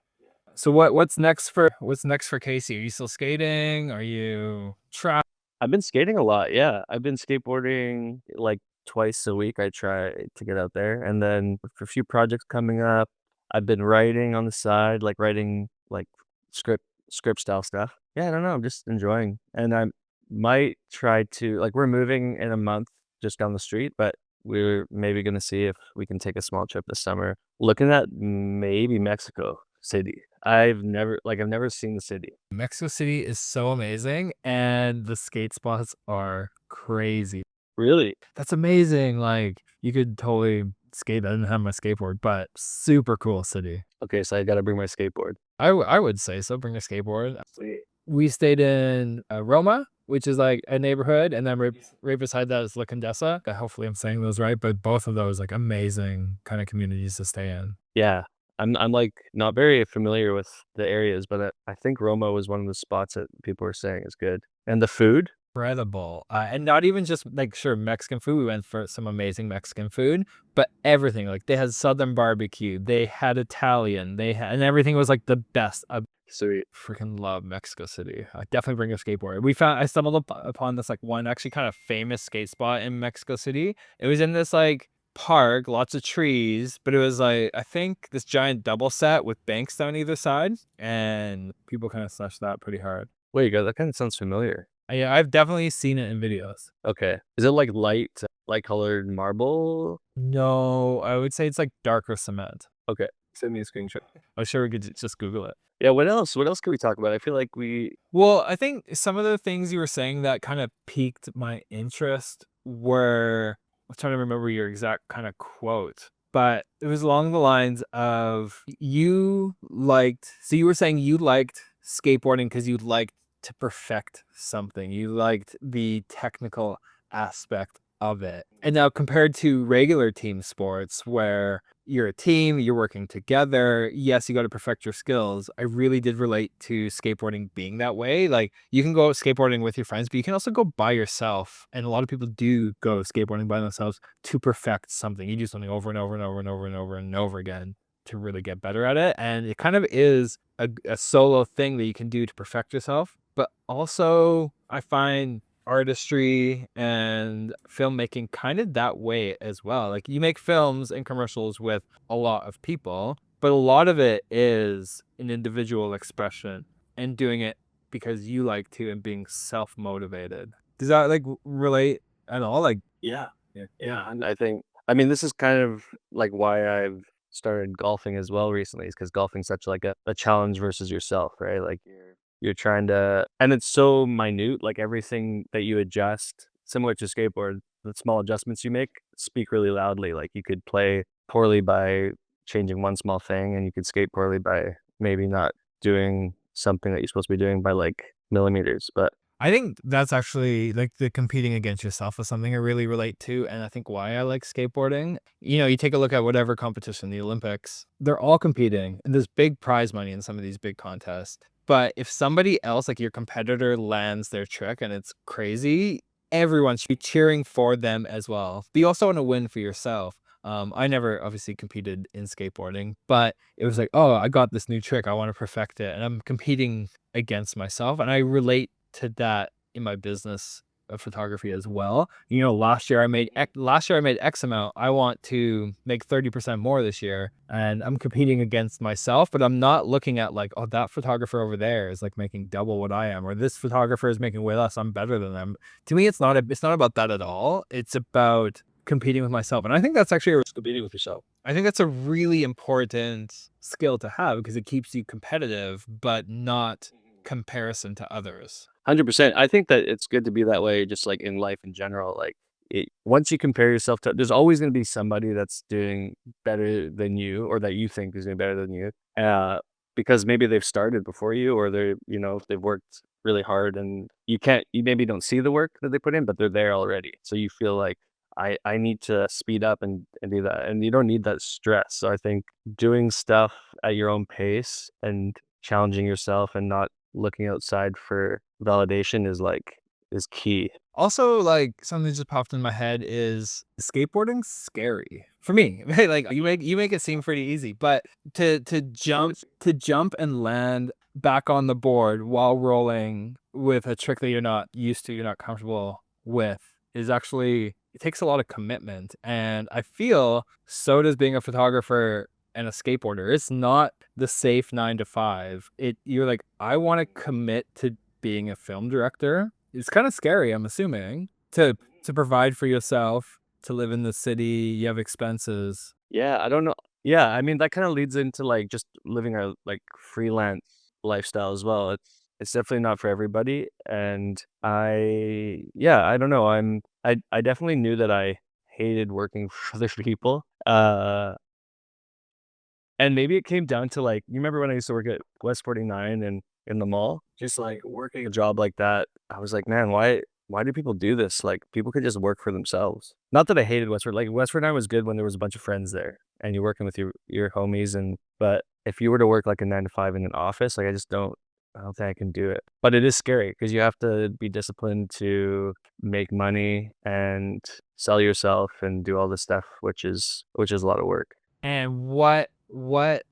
So what's next for Kasey? Are you still skating? Are you
I've been skating a lot, yeah. I've been skateboarding like twice a week. I try to get out there. And then for a few projects coming up, I've been writing on the side, like writing like script style stuff. Yeah, I don't know. I'm just enjoying. And I might try to, like, we're moving in a month just down the street, but we're maybe going to see if we can take a small trip this summer. Looking at maybe Mexico City. I've never seen the city.
Mexico City is so amazing, and the skate spots are crazy.
Really?
That's amazing. Like you could totally skate. I didn't have my skateboard, but super cool city.
Okay, so I got to bring my skateboard.
I would say so. Bring a skateboard.
Sweet.
we stayed in Roma, which is like a neighborhood, and then right beside that is La Condesa. Hopefully I'm saying those right, but both of those like amazing kind of communities to stay in.
Yeah. I'm like not very familiar with the areas, but I think Roma was one of the spots that people were saying is good. And the food?
Incredible. And not even just like, sure, Mexican food. We went for some amazing Mexican food, but everything. Like they had Southern barbecue, they had Italian, and everything was like the best. I
Sweet.
freaking love Mexico City. I definitely bring a skateboard. I stumbled upon this like one actually kind of famous skate spot in Mexico City. It was in this like park, lots of trees, but it was like, I think this giant double set with banks down either side, and people kind of slashed that pretty hard.
Wait, that kind of sounds familiar.
Yeah, I've definitely seen it in videos.
Okay. Is it like light colored marble?
No, I would say it's like darker cement.
Okay.
Send me a screenshot. I'm sure we could just Google it.
Yeah, what else? What else can we talk about? I feel like
Well, I think some of the things you were saying that kind of piqued my interest were, I'm trying to remember your exact kind of quote, but it was along the lines of you were saying you liked skateboarding because you liked to perfect something. You liked the technical aspect of it. And now compared to regular team sports where you're a team, you're working together. Yes, you got to perfect your skills. I really did relate to skateboarding being that way. Like you can go skateboarding with your friends, but you can also go by yourself. And a lot of people do go skateboarding by themselves to perfect something. You do something over and over and over and over and over and over again to really get better at it. And it kind of is a solo thing that you can do to perfect yourself. But also I find artistry and filmmaking kind of that way as well. Like you make films and commercials with a lot of people, but a lot of it is an individual expression and doing it because you like to and being self-motivated. Does that like relate at all? Like,
Yeah. And I mean, this is kind of like why I've started golfing as well recently, is because golfing's such like a challenge versus yourself, right? Like you're trying to, and it's so minute, like everything that you adjust, similar to skateboard, the small adjustments you make speak really loudly. Like you could play poorly by changing one small thing, and you could skate poorly by maybe not doing something that you're supposed to be doing by like millimeters. But
I think that's actually like the competing against yourself is something I really relate to. And I think why I like skateboarding, you take a look at whatever competition, the Olympics, they're all competing and there's big prize money in some of these big contests. But if somebody else, like your competitor, lands their trick and it's crazy, everyone should be cheering for them as well. But you also want to win for yourself. I never obviously competed in skateboarding, but it was like, oh, I got this new trick. I want to perfect it. And I'm competing against myself. And I relate to that in my business of photography as well. Last year I made X amount. I want to make 30% more this year, and I'm competing against myself, but I'm not looking at like, oh, that photographer over there is like making double what I am, or this photographer is making way less, I'm better than them. To me, it's not about that at all. It's about competing with myself. And I think that's actually
competing with yourself.
I think that's a really important skill to have because it keeps you competitive, but not comparison to others.
100%. I think that it's good to be that way, just like in life in general. Like once you compare yourself to, there's always going to be somebody that's doing better than you, or that you think is doing better than you, because maybe they've started before you, or they've worked really hard, and you maybe don't see the work that they put in, but they're there already. So you feel like I need to speed up and do that, and you don't need that stress. So I think doing stuff at your own pace and challenging yourself and not looking outside for validation is key.
Also, like something just popped in my head is skateboarding scary for me. Right? Like you make it seem pretty easy, but to jump and land back on the board while rolling with a trick that you're not used to, you're not comfortable with, is actually, it takes a lot of commitment. And I feel so does being a photographer and a skateboarder. It's not the safe 9 to 5. You're like, I want to commit to being a film director. It's kind of scary, I'm assuming, to provide for yourself, to live in the city, you have expenses.
Yeah, I don't know. Yeah, I mean that kind of leads into like just living a like freelance lifestyle as well. It's definitely not for everybody, and I don't know. I definitely knew that I hated working for other people. And maybe it came down to like, you remember when I used to work at West 49, and in the mall, just like working a job like that. I was like, man, why do people do this? Like people could just work for themselves. Not that I hated Westford. Like Westford I was good when there was a bunch of friends there and you're working with your homies but if you were to work like a 9 to 5 in an office, like I don't think I can do it. But it is scary because you have to be disciplined to make money and sell yourself and do all this stuff, which is a lot of work.
And what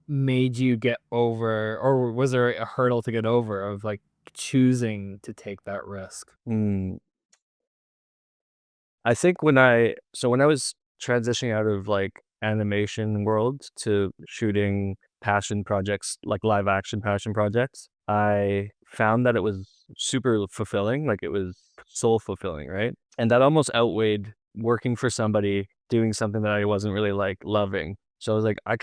made you get over, or was there a hurdle to get over of like choosing to take that risk?
Hmm. I think when I was transitioning out of like animation world to shooting passion projects, like live action passion projects, I found that it was super fulfilling, like it was soul fulfilling, right? And that almost outweighed working for somebody doing something that I wasn't really like loving. So I was like, I'm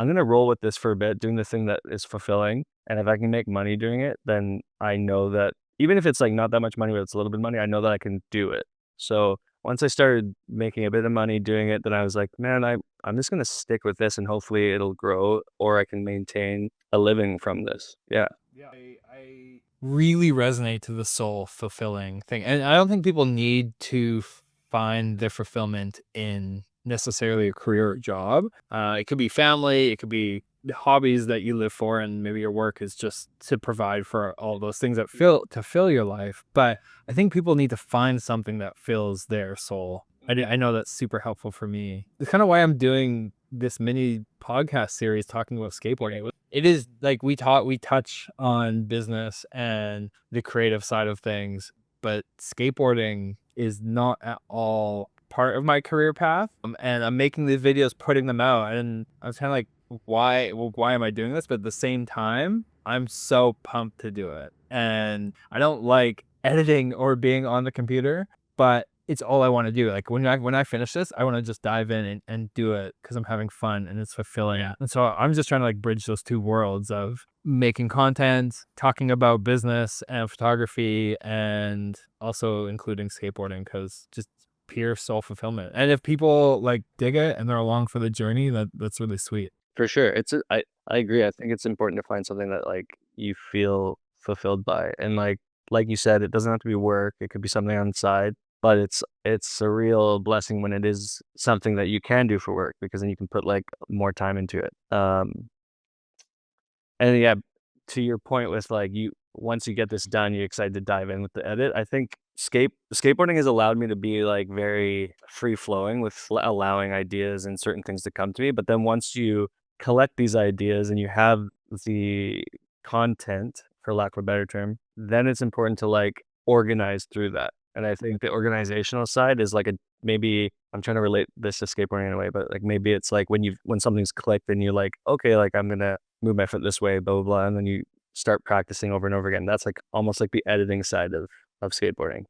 gonna roll with this for a bit, doing the thing that is fulfilling. And if I can make money doing it, then I know that even if it's like not that much money, but it's a little bit of money, I know that I can do it. So once I started making a bit of money doing it, then I was like, man, I'm just gonna stick with this and hopefully it'll grow or I can maintain a living from this. Yeah.
Yeah, I really resonate to the soul fulfilling thing. And I don't think people need to find their fulfillment in necessarily a career or job. It could be family, it could be the hobbies that you live for, and maybe your work is just to provide for all those things that fill your life. But I think people need to find something that fills their soul. I know that's super helpful for me. It's kind of why I'm doing this mini podcast series talking about skateboarding. It is like we touch on business and the creative side of things, but skateboarding is not at all part of my career path. And I'm making these videos, putting them out, and I was kind of like, why am I doing this? But at the same time, I'm so pumped to do it. And I don't like editing or being on the computer, but it's all I want to do. Like when I finish this, I want to just dive in and do it because I'm having fun and it's fulfilling. Yeah. And so I'm just trying to like bridge those two worlds of making content, talking about business and photography, and also including skateboarding because just pure soul fulfillment. And if people like dig it and they're along for the journey, that's really sweet.
For sure. I agree. I think it's important to find something that like you feel fulfilled by. And like you said, it doesn't have to be work. It could be something on the side, but it's a real blessing when it is something that you can do for work because then you can put like more time into it. And yeah, to your point with like once you get this done, you're excited to dive in with the edit. I think skateboarding has allowed me to be like very free flowing with allowing ideas and certain things to come to me. But then once you collect these ideas and you have the content, for lack of a better term, then it's important to like organize through that. And I think the organizational side is like maybe I'm trying to relate this to skateboarding in a way, but like maybe it's like when something's clicked and you're like, okay, like I'm gonna move my foot this way, blah blah blah, and then you start practicing over and over again. That's like almost like the editing side of skateboarding.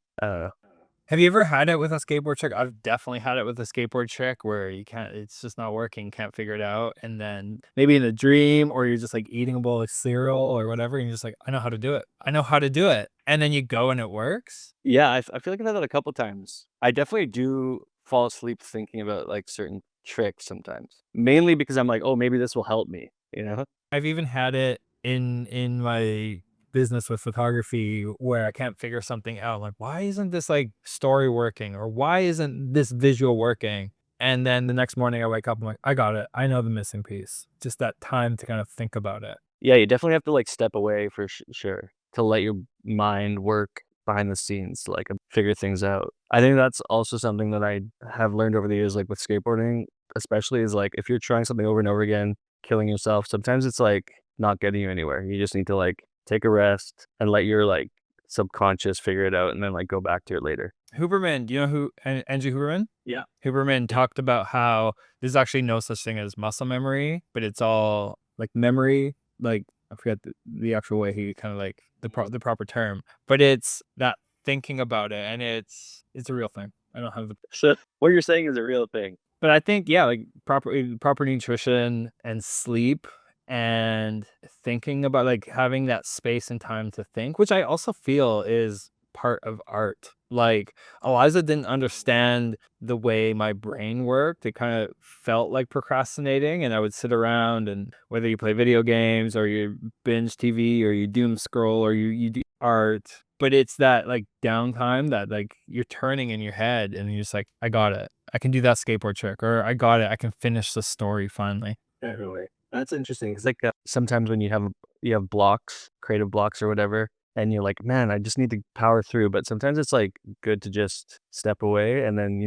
Have you ever had it with a skateboard trick? I've definitely had it with a skateboard trick where it's just not working, can't figure it out. And then maybe in a dream, or you're just like eating a bowl of cereal or whatever, and you're just like, I know how to do it. I know how to do it. And then you go and it works.
Yeah, I feel like I've had that a couple times. I definitely do fall asleep thinking about like certain tricks sometimes, mainly because I'm like, oh, maybe this will help me. You know?
I've even had it in my business with photography where I can't figure something out. Like, why isn't this like story working? Or why isn't this visual working? And then the next morning I wake up, I'm like, I got it. I know the missing piece. Just that time to kind of think about it.
Yeah, you definitely have to like step away for sure to let your mind work behind the scenes to like figure things out. I think that's also something that I have learned over the years, like with skateboarding, especially is like if you're trying something over and over again, killing yourself, sometimes it's like not getting you anywhere. You just need to like take a rest and let your like subconscious figure it out and then like go back to it later.
Huberman, do you know who Andrew Huberman?
Yeah.
Huberman talked about how there's actually no such thing as muscle memory, but it's all like memory. Like I forget the actual way he kind of like the proper term, but it's that thinking about it, and it's a real thing. I don't have the.
So what you're saying is a real thing.
But I think yeah, like proper nutrition and sleep and thinking about like having that space and time to think, which I also feel is part of art. Like, Eliza didn't understand the way my brain worked. It kind of felt like procrastinating, and I would sit around, and whether you play video games or you binge TV or you doom scroll or you do art, but it's that like downtime that like you're turning in your head and you're just like, I got it. I can do that skateboard trick, or I got it. I can finish the story finally.
Definitely. That's interesting. It's like sometimes when you have blocks, creative blocks or whatever, and you're like, man, I just need to power through. But sometimes it's like good to just step away. And then,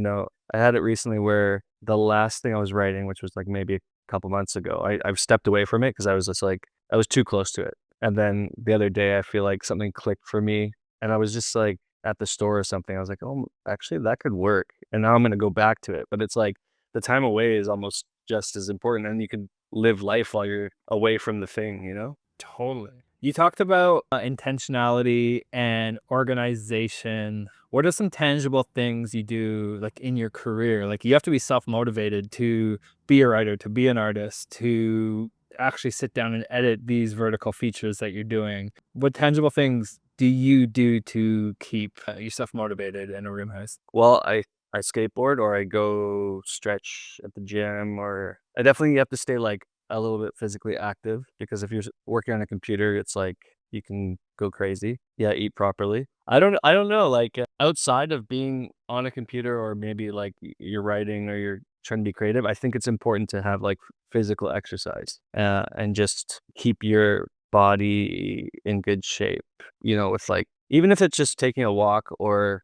I had it recently where the last thing I was writing, which was like maybe a couple months ago, I've stepped away from it because I was just like, I was too close to it. And then the other day, I feel like something clicked for me. And I was just like at the store or something. I was like, oh, actually, that could work. And now I'm going to go back to it. But it's like the time away is almost just as important. And you can live life while you're away from the thing.
Totally. You talked about intentionality and organization. What are some tangible things you do like in your career? Like you have to be self-motivated to be a writer, to be an artist, to actually sit down and edit these vertical features that you're doing. What tangible things do you do to keep yourself motivated and organized?
Well, I skateboard or I go stretch at the gym, or I definitely have to stay like a little bit physically active because if you're working on a computer, it's like you can go crazy. Yeah, eat properly. I don't know, like outside of being on a computer or maybe like you're writing or you're trying to be creative, I think it's important to have like physical exercise and just keep your body in good shape, with like even if it's just taking a walk or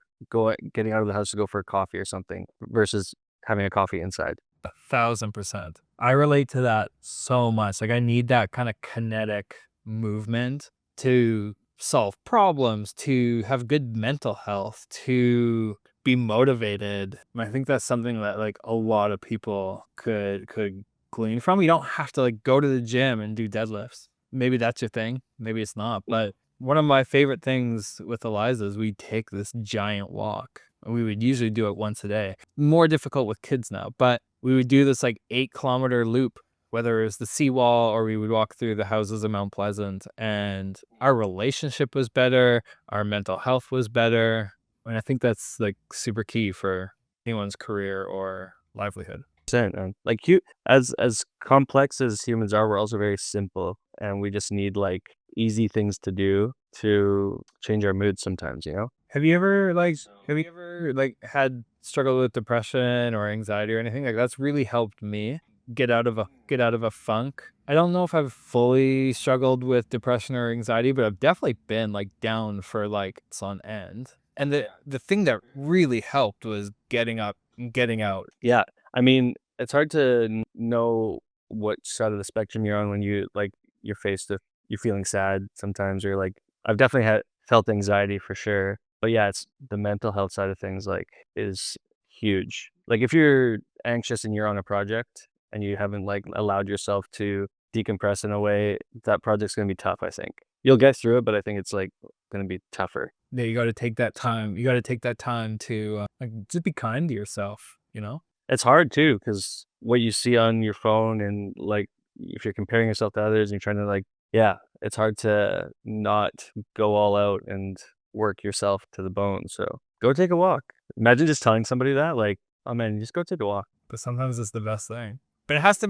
getting out of the house to go for a coffee or something versus having a coffee inside.
1,000%. I relate to that so much. Like I need that kind of kinetic movement to solve problems, to have good mental health, to be motivated. And I think that's something that like a lot of people could glean from. You don't have to like go to the gym and do deadlifts. Maybe that's your thing. Maybe it's not. But one of my favorite things with Eliza is we take this giant walk. We would usually do it once a day. More difficult with kids now, but we would do this like 8-kilometer loop, whether it was the seawall or we would walk through the houses of Mount Pleasant, and our relationship was better. Our mental health was better. And I think that's like super key for anyone's career or livelihood.
Like as complex as humans are, we're also very simple, and we just need like easy things to do to change our mood sometimes.
Have you ever had struggled with depression or anxiety or anything? Like that's really helped me get out of a funk. I don't know if I've fully struggled with depression or anxiety, but I've definitely been like down for like it's on end. And the thing that really helped was getting up and getting out.
Yeah, I mean, it's hard to know what side of the spectrum you're on when you're faced with you're feeling sad sometimes, or like I've definitely felt anxiety for sure. But yeah, it's the mental health side of things like is huge. Like if you're anxious and you're on a project and you haven't like allowed yourself to decompress in a way, that project's gonna be tough, I think. You'll get through it, but I think it's like gonna be tougher.
Yeah, you got to take that time. You got to take that time to like just be kind to yourself.
It's hard too, because what you see on your phone and like if you're comparing yourself to others and you're trying to like, yeah, it's hard to not go all out and work yourself to the bone. So go take a walk. Imagine just telling somebody that, like, oh man, just go take a walk.
But sometimes it's the best thing. But it has to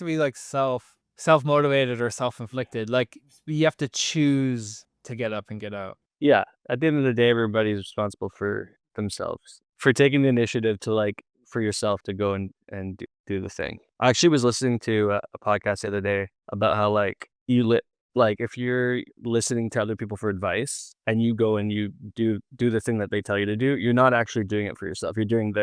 be like self-motivated or self-inflicted. Like you have to choose to get up and get out.
Yeah, at the end of the day, everybody's responsible for themselves, for taking the initiative to like for yourself to go and do the thing. I actually was listening to a podcast the other day about how like like if you're listening to other people for advice and you go and you do the thing that they tell you to do, you're not actually doing it for yourself. You're doing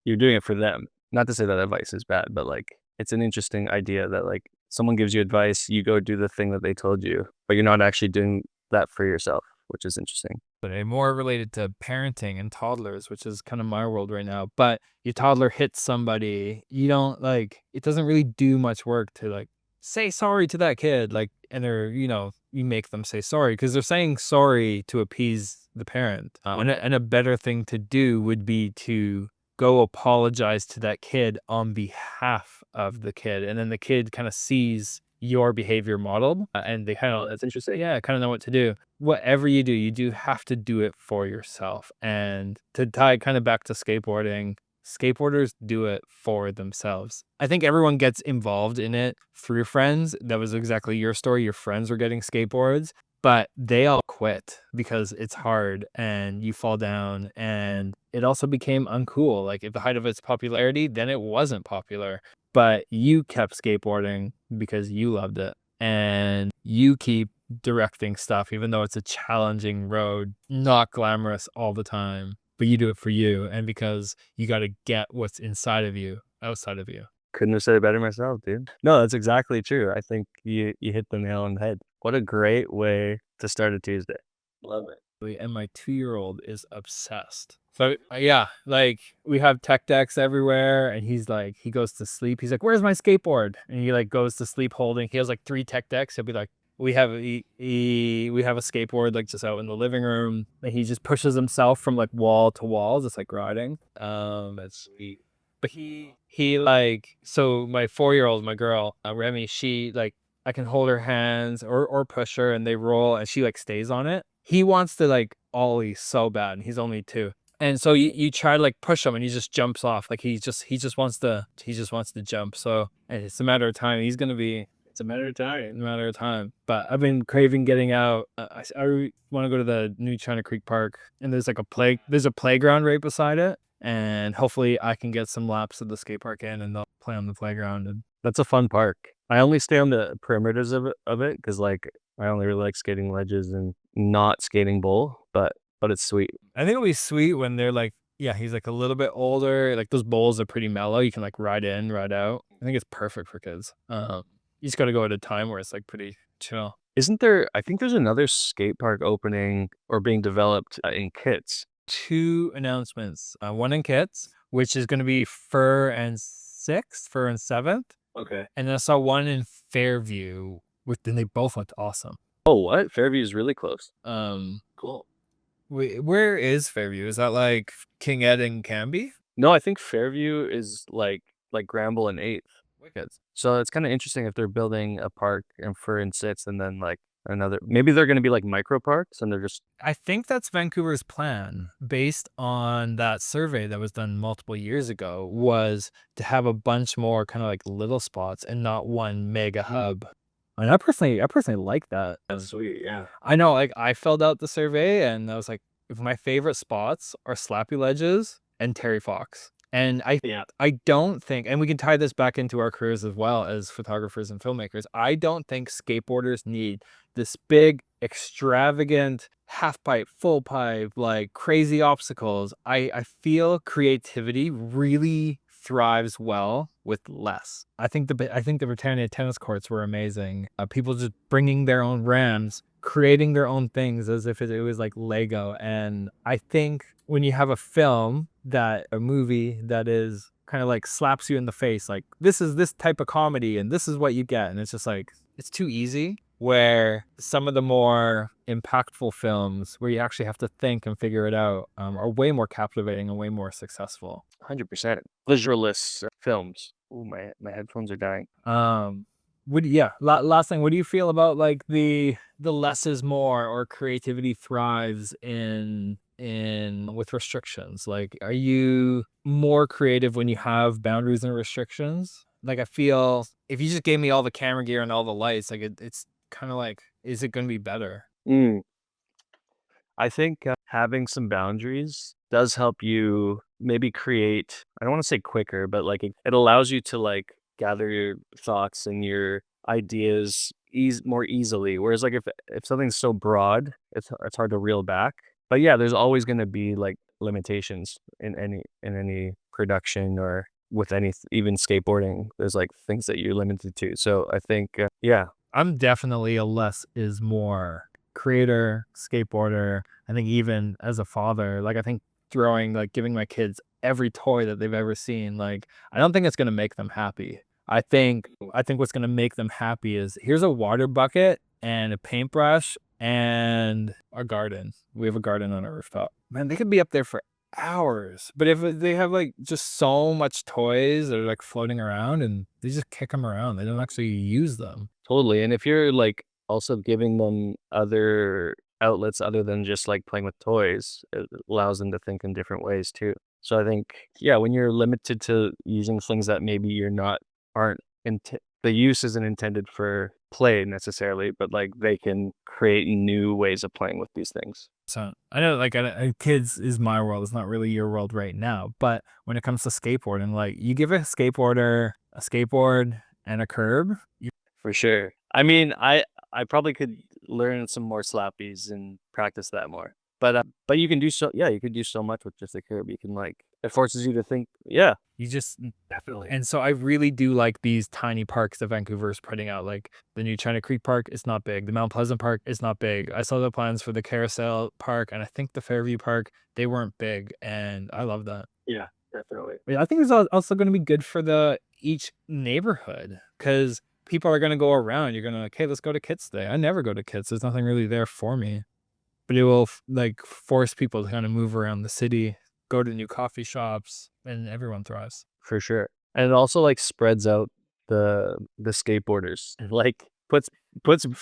it for them. Not to say that advice is bad, but like it's an interesting idea that like someone gives you advice, you go do the thing that they told you, but you're not actually doing that for yourself, which is interesting.
But more related to parenting and toddlers, which is kind of my world right now. But your toddler hits somebody, you don't like, it doesn't really do much work to like say sorry to that kid. Like, and you make them say sorry because they're saying sorry to appease the parent. And a better thing to do would be to go apologize to that kid on behalf of the kid. And then the kid kind of sees your behavior modeled, and they kind of,
That's interesting.
yeah, kind of know what to do. Whatever you do have to do it for yourself. And to tie kind of back to skateboarding, skateboarders do it for themselves. I think everyone gets involved in it through friends. That was exactly your story. Your friends were getting skateboards, but they all quit because it's hard and you fall down, and it also became uncool. Like at the height of its popularity, then it wasn't popular, but you kept skateboarding because you loved it, and you keep directing stuff, even though it's a challenging road, not glamorous all the time, but you do it for you and because you got to get what's inside of you, outside of you.
Couldn't have said it better myself, dude. No, that's exactly true. I think you hit the nail on the head. What a great way to start a Tuesday. Love it.
And my 2-year-old is obsessed. So yeah, like we have tech decks everywhere, and he's like, he goes to sleep. He's like, "Where's my skateboard?" And he like goes to sleep holding. He has like 3 tech decks. He'll be like, we have we have a skateboard like just out in the living room, and he just pushes himself from like wall to wall, just like riding.
That's sweet.
But he like, so my 4-year-old, my girl, Remy, she like, I can hold her hands or push her and they roll and she like stays on it. He wants to like ollie so bad, and he's only 2. And so you try to like push him and he just jumps off. Like he just wants to jump. So and it's a matter of time. It's a matter of time. But I've been craving getting out. I want to go to the new China Creek Park, and there's like there's a playground right beside it. And hopefully I can get some laps of the skate park in, and they'll play on the playground. And
That's a fun park. I only stay on the perimeters of it because like I only really like skating ledges and not skating bowl, but it's sweet.
I think it'll be sweet when they're like, yeah, he's like a little bit older. Like those bowls are pretty mellow. You can like ride in, ride out. I think it's perfect for kids. You just got to go at a time where it's like pretty chill.
Isn't there? I think there's another skate park opening or being developed in Kits.
2 announcements. One in Kits, which is going to be Fur and 7th.
Okay.
And then I saw one in Fairview, and they both looked awesome.
Oh, what? Fairview is really close.
Cool. Wait, where is Fairview? Is that like King Ed and Canby?
No, I think Fairview is like Granville and 8th. Wicked. So it's kind of interesting if they're building a park and for in 6th and then like another. Maybe they're going to be like micro parks and they're just.
I think that's Vancouver's plan, based on that survey that was done multiple years ago, was to have a bunch more kind of like little spots and not one mega hub. And I personally like that.
That's sweet, yeah.
I know, like I filled out the survey and I was like, if my favorite spots are Slappy Ledges and Terry Fox. And I don't think, and we can tie this back into our careers as well as photographers and filmmakers, I don't think skateboarders need this big, extravagant, half pipe, full pipe, like crazy obstacles. I feel creativity really thrives well with less. I think the Britannia tennis courts were amazing. People just bringing their own rams, creating their own things as if it was like Lego. And I think when you have a movie that is kind of like slaps you in the face, like this is this type of comedy and this is what you get, and it's just like, it's too easy. Where some of the more impactful films where you actually have to think and figure it out are way more captivating and way more successful.
100%. Visualist films. Ooh, my headphones are dying.
Last thing, what do you feel about like the less is more, or creativity thrives in with restrictions? Like, are you more creative when you have boundaries and restrictions? Like, I feel if you just gave me all the camera gear and all the lights, like it's kind of like, is it going to be better?
I think having some boundaries does help you maybe create, I don't want to say quicker, but like it allows you to like gather your thoughts and your ideas more easily. Whereas like if something's so broad, it's hard to reel back. But yeah, there's always going to be like limitations in any production or with even skateboarding. There's like things that you're limited to. So I think,
I'm definitely a less is more creator, skateboarder. I think even as a father, like I think giving my kids every toy that they've ever seen, like I don't think it's going to make them happy. I think what's going to make them happy is, here's a water bucket and a paintbrush and a garden. We have a garden on our rooftop. Man, they could be up there for hours. But if they have like just so much toys that are like floating around and they just kick them around, they don't actually use them.
Totally. And if you're like also giving them other outlets other than just like playing with toys, it allows them to think in different ways too. So I think, yeah, when you're limited to using things that maybe you're not, aren't, the use isn't intended for play necessarily, but like they can create new ways of playing with these things.
So I know, like, kids is my world. It's not really your world right now. But when it comes to skateboarding, like, you give a skateboarder a skateboard and a curb,
For sure. I mean, I probably could learn some more slappies and practice that more. But you can do so, yeah, you could do so much with just a curb. You can like, it forces you to think, yeah,
you just
definitely.
And so I really do like these tiny parks that Vancouver's putting out. Like the new China Creek Park is not big. The Mount Pleasant Park is not big. I saw the plans for the Carousel Park and I think the Fairview Park. They weren't big, and I love that.
Yeah, definitely.
Yeah, I think it's also going to be good for the each neighborhood because people are going to go around. You're going to like, hey, let's go to Kits Day. I never go to Kits. There's nothing really there for me, but it will like force people to kind of move around the city, go to new coffee shops, and everyone thrives.
For sure. And it also like spreads out the skateboarders. Like puts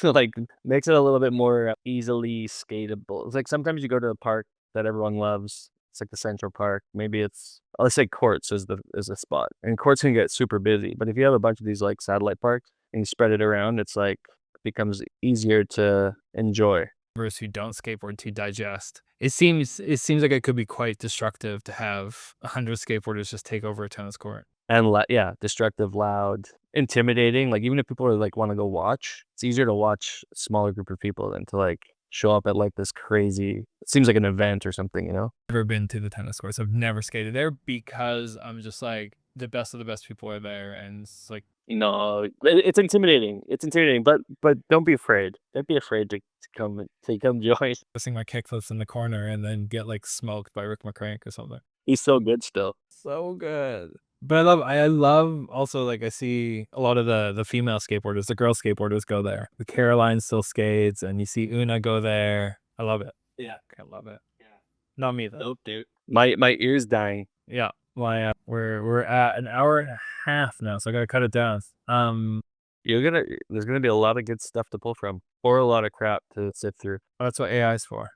like makes it a little bit more easily skatable. It's like sometimes you go to a park that everyone loves. It's like the Central Park. Maybe it's, let's say Courts is the spot. And Courts can get super busy. But if you have a bunch of these like satellite parks and you spread it around, it's like it becomes easier to enjoy.
Who don't skateboard to digest. It seems like it could be quite destructive to have 100 skateboarders just take over a tennis court.
And yeah, destructive, loud, intimidating. Like even if people are like want to go watch, it's easier to watch a smaller group of people than to like show up at like this crazy, it seems like an event or something, you know?
Never been to the tennis courts. I've never skated there because I'm just like the best of the best people are there, and it's like
No, it's intimidating. It's intimidating, but don't be afraid. Don't be afraid to come join.
listening my kickflips in the corner and then get like smoked by Rick McCrank or something.
He's so good still.
So good. But I love also, like, I see a lot of the female skateboarders, the girl skateboarders go there. The Caroline still skates and you see Una go there. I love it.
Yeah.
I love it. Yeah. Not me though.
Nope, dude. My ear's dying.
Yeah. My we're at an hour and a half now, so I gotta cut it down.
There's gonna be a lot of good stuff to pull from, or a lot of crap to sift through.
That's what AI is for.